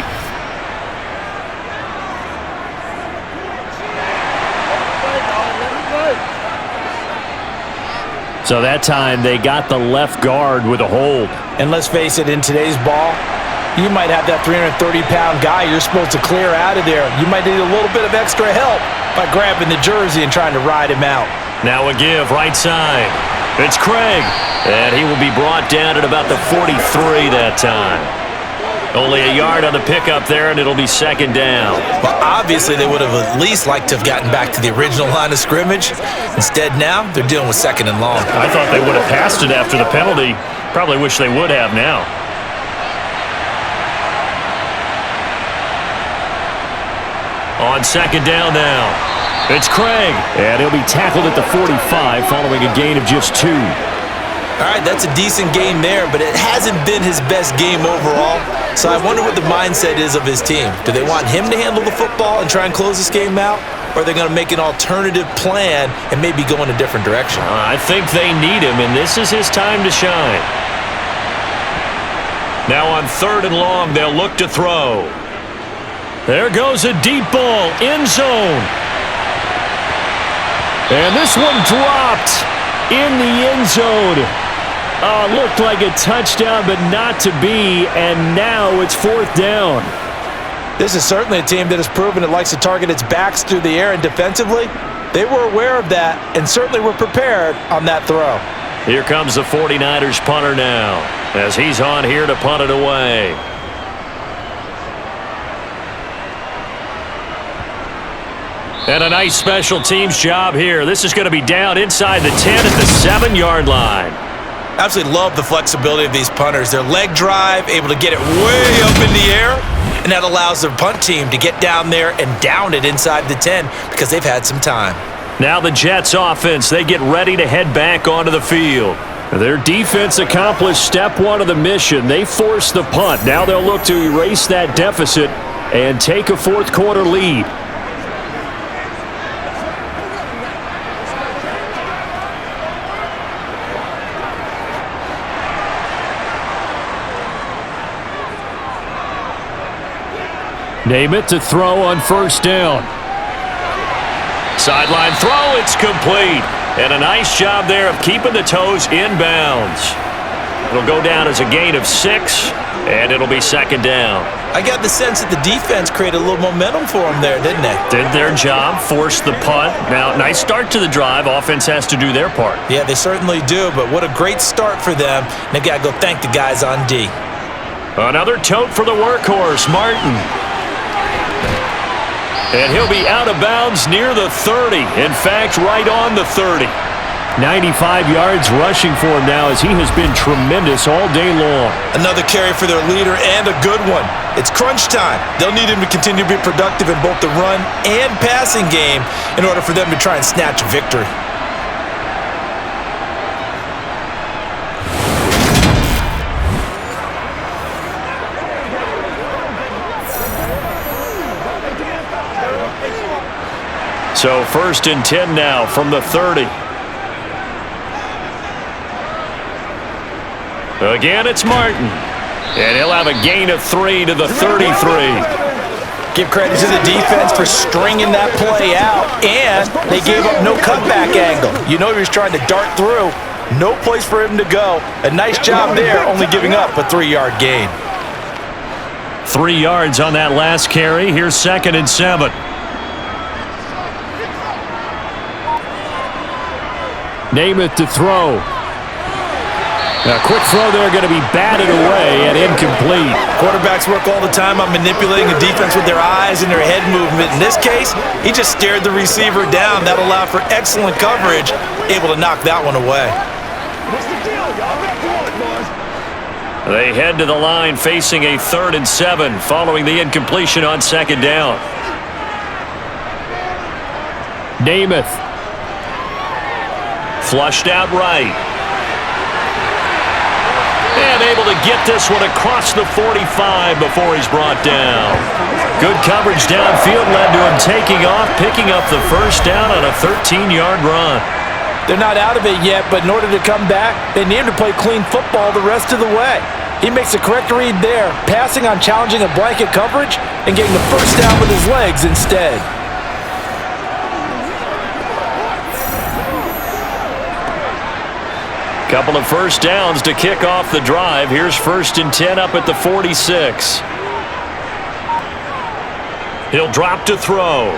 So that time they got the left guard with a hold. And let's face it, in today's ball, you might have that 330-pound guy you're supposed to clear out of there. You might need a little bit of extra help by grabbing the jersey and trying to ride him out. Now a give, right side. It's Craig, and he will be brought down at about the 43 that time. Only a yard on the pickup there, and it'll be second down. Well, obviously they would have at least liked to have gotten back to the original line of scrimmage. Instead now, they're dealing with second and long. I thought they would have passed it after the penalty. Probably wish they would have now. On second down now. It's Craig, and he'll be tackled at the 45 following a gain of just 2. All right, that's a decent game there, but it hasn't been his best game overall. So I wonder what the mindset is of his team. Do they want him to handle the football and try and close this game out? Or are they going to make an alternative plan and maybe go in a different direction? I think they need him, and this is his time to shine. Now on third and long, they'll look to throw. There goes a deep ball, end zone. And this one dropped in the end zone. Looked like a touchdown, but not to be, and now it's fourth down. This is certainly a team that has proven it likes to target its backs through the air, and defensively, they were aware of that and certainly were prepared on that throw. Here comes the 49ers punter now, as he's on here to punt it away. And a nice special teams job here. This is going to be down inside the 10 at the 7-yard line. Absolutely love the flexibility of these punters. Their leg drive, able to get it way up in the air, and that allows their punt team to get down there and down it inside the 10 because they've had some time. Now the Jets offense, they get ready to head back onto the field. Their defense accomplished step 1 of the mission. They forced the punt. Now they'll look to erase that deficit and take a fourth quarter lead. Name it to throw on first down. Sideline throw, it's complete. And a nice job there of keeping the toes inbounds. It'll go down as a gain of 6, and it'll be second down. I got the sense that the defense created a little momentum for them there, didn't they? Did their job, forced the punt. Now, nice start to the drive. Offense has to do their part. Yeah, they certainly do, but what a great start for them. And they got to go thank the guys on D. Another tote for the workhorse, Martin. And he'll be out of bounds near the 30. In fact, right on the 30. 95 yards rushing for him now as he has been tremendous all day long. Another carry for their leader and a good one. It's crunch time. They'll need him to continue to be productive in both the run and passing game in order for them to try and snatch a victory. So first and 10 now from the 30. Again, it's Martin. And he'll have a gain of 3 to the 33. Give credit to the defense for stringing that play out, and they gave up no cutback angle. You know he was trying to dart through. No place for him to go. A nice job there, only giving up a 3-yard gain. 3 yards on that last carry. Here's second and 7. Name it to throw. A quick throw there going to be batted away and incomplete. Quarterbacks work all the time on manipulating the defense with their eyes and their head movement. In this case, he just stared the receiver down. That allowed for excellent coverage, able to knock that one away. What's the deal? Y'all back to work, boys. They head to the line facing a 3rd and 7 following the incompletion on 2nd down. Namath. Flushed out right. And able to get this one across the 45 before he's brought down. Good coverage downfield led to him taking off, picking up the 1st down on a 13-yard run. They're not out of it yet, but in order to come back, they need to play clean football the rest of the way. He makes a correct read there, passing on challenging a blanket coverage and getting the 1st down with his legs instead. Couple of 1st downs to kick off the drive. Here's 1st and 10 up at the 46. He'll drop to throw.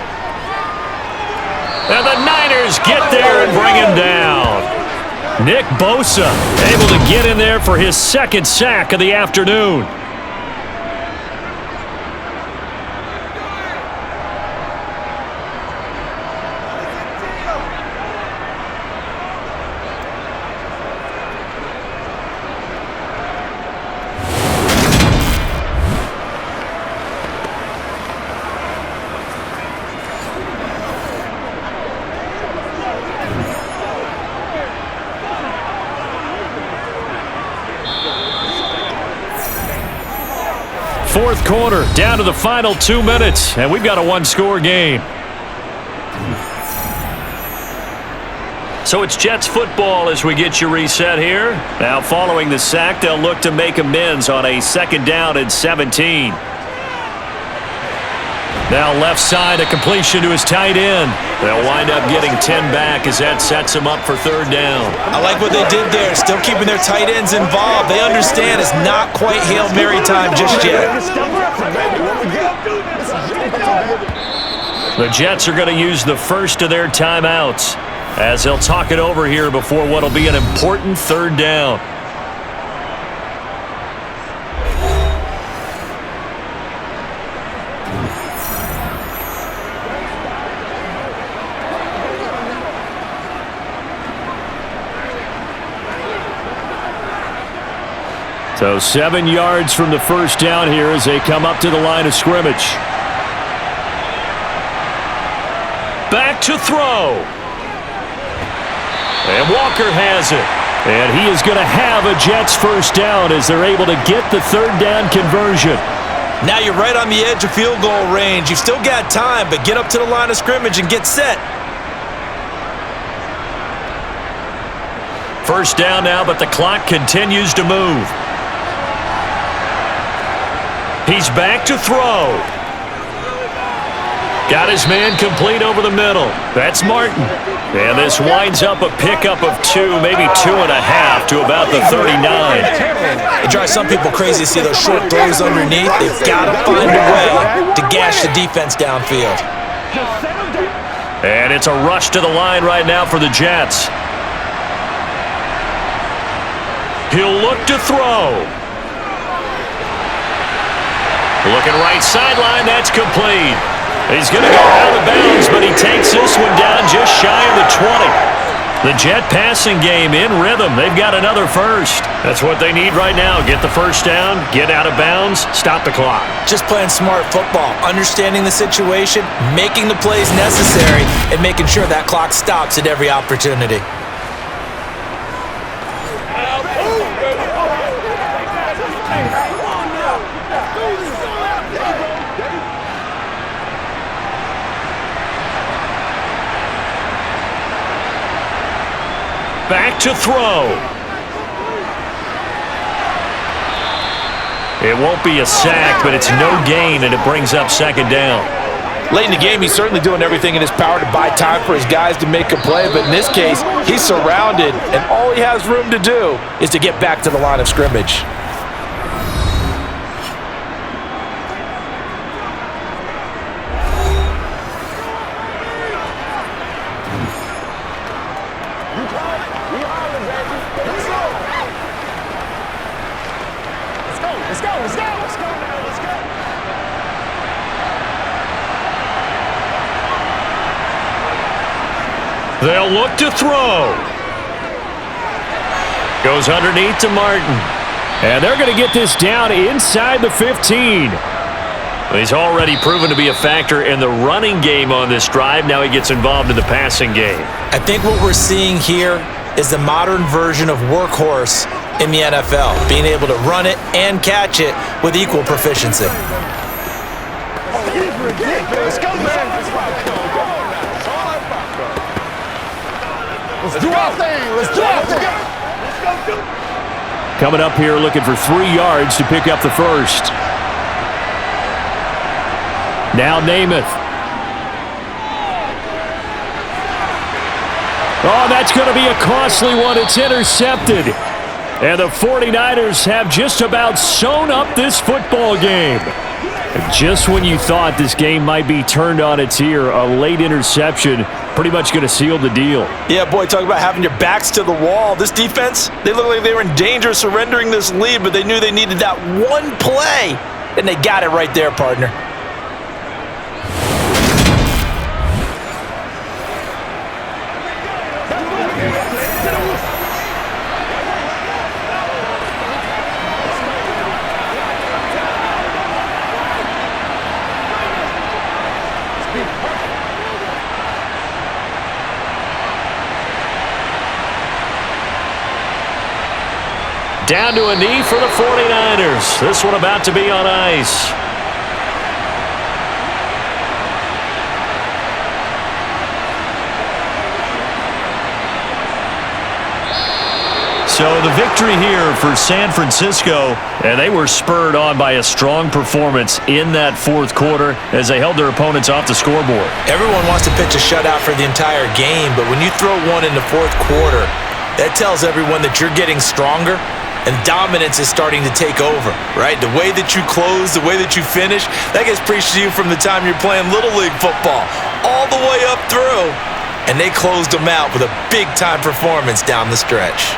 And the Niners get there and bring him down. Nick Bosa able to get in there for his 2nd sack of the afternoon. Fourth quarter, down to the final 2 minutes, and we've got a 1-score game. So it's Jets football as we get you reset here. Now following the sack, they'll look to make amends on a 2nd down and 17. Now left side, a completion to his tight end. They'll wind up getting 10 back as that sets him up for 3rd down. I like what they did there, still keeping their tight ends involved. They understand it's not quite Hail Mary time just yet. The Jets are going to use the 1st of their timeouts as they'll talk it over here before what will be an important 3rd down. So 7 yards from the 1st down here as they come up to the line of scrimmage. Back to throw. And Walker has it. And he is going to have a Jets 1st down as they're able to get the 3rd down conversion. Now you're right on the edge of field goal range. You've still got time, but get up to the line of scrimmage and get set. 1st down now, but the clock continues to move. He's back to throw. Got his man complete over the middle. That's Martin. And this winds up a pickup of 2, maybe 2.5 to about the 39. It drives some people crazy to see those short throws underneath. They've got to find a way to gash the defense downfield. And it's a rush to the line right now for the Jets. He'll look to throw. Looking right sideline, that's complete. He's going to go out of bounds, but he takes this one down just shy of the 20. The Jet passing game in rhythm. They've got another 1st. That's what they need right now. Get the 1st down, get out of bounds, stop the clock. Just playing smart football, understanding the situation, making the plays necessary, and making sure that clock stops at every opportunity. Back to throw. It won't be a sack, but it's no gain, and it brings up 2nd down. Late in the game, he's certainly doing everything in his power to buy time for his guys to make a play, but in this case, he's surrounded, and all he has room to do is to get back to the line of scrimmage. They'll look to throw. Goes underneath to Martin. And they're going to get this down inside the 15. He's already proven to be a factor in the running game on this drive. Now he gets involved in the passing game. I think what we're seeing here is the modern version of workhorse in the NFL, being able to run it and catch it with equal proficiency. Let's go, man. Let's do our thing. Let's do our thing. Let's go. Coming up here looking for 3 yards to pick up the first. Now Namath. Oh, that's going to be a costly one. It's intercepted. And the 49ers have just about sewn up this football game. And just when you thought this game might be turned on its ear, a late interception pretty much going to seal the deal. Yeah, boy, talk about having your backs to the wall. This defense, they look like they were in danger of surrendering this lead, but they knew they needed that one play, and they got it right there, partner. Down to a knee for the 49ers. This one about to be on ice. So the victory here for San Francisco, and they were spurred on by a strong performance in that fourth quarter as they held their opponents off the scoreboard. Everyone wants to pitch a shutout for the entire game, but when you throw one in the fourth quarter, that tells everyone that you're getting stronger and dominance is starting to take over, right? The way that you close, the way that you finish, that gets preached to you from the time you're playing Little League football all the way up through, and they closed them out with a big-time performance down the stretch.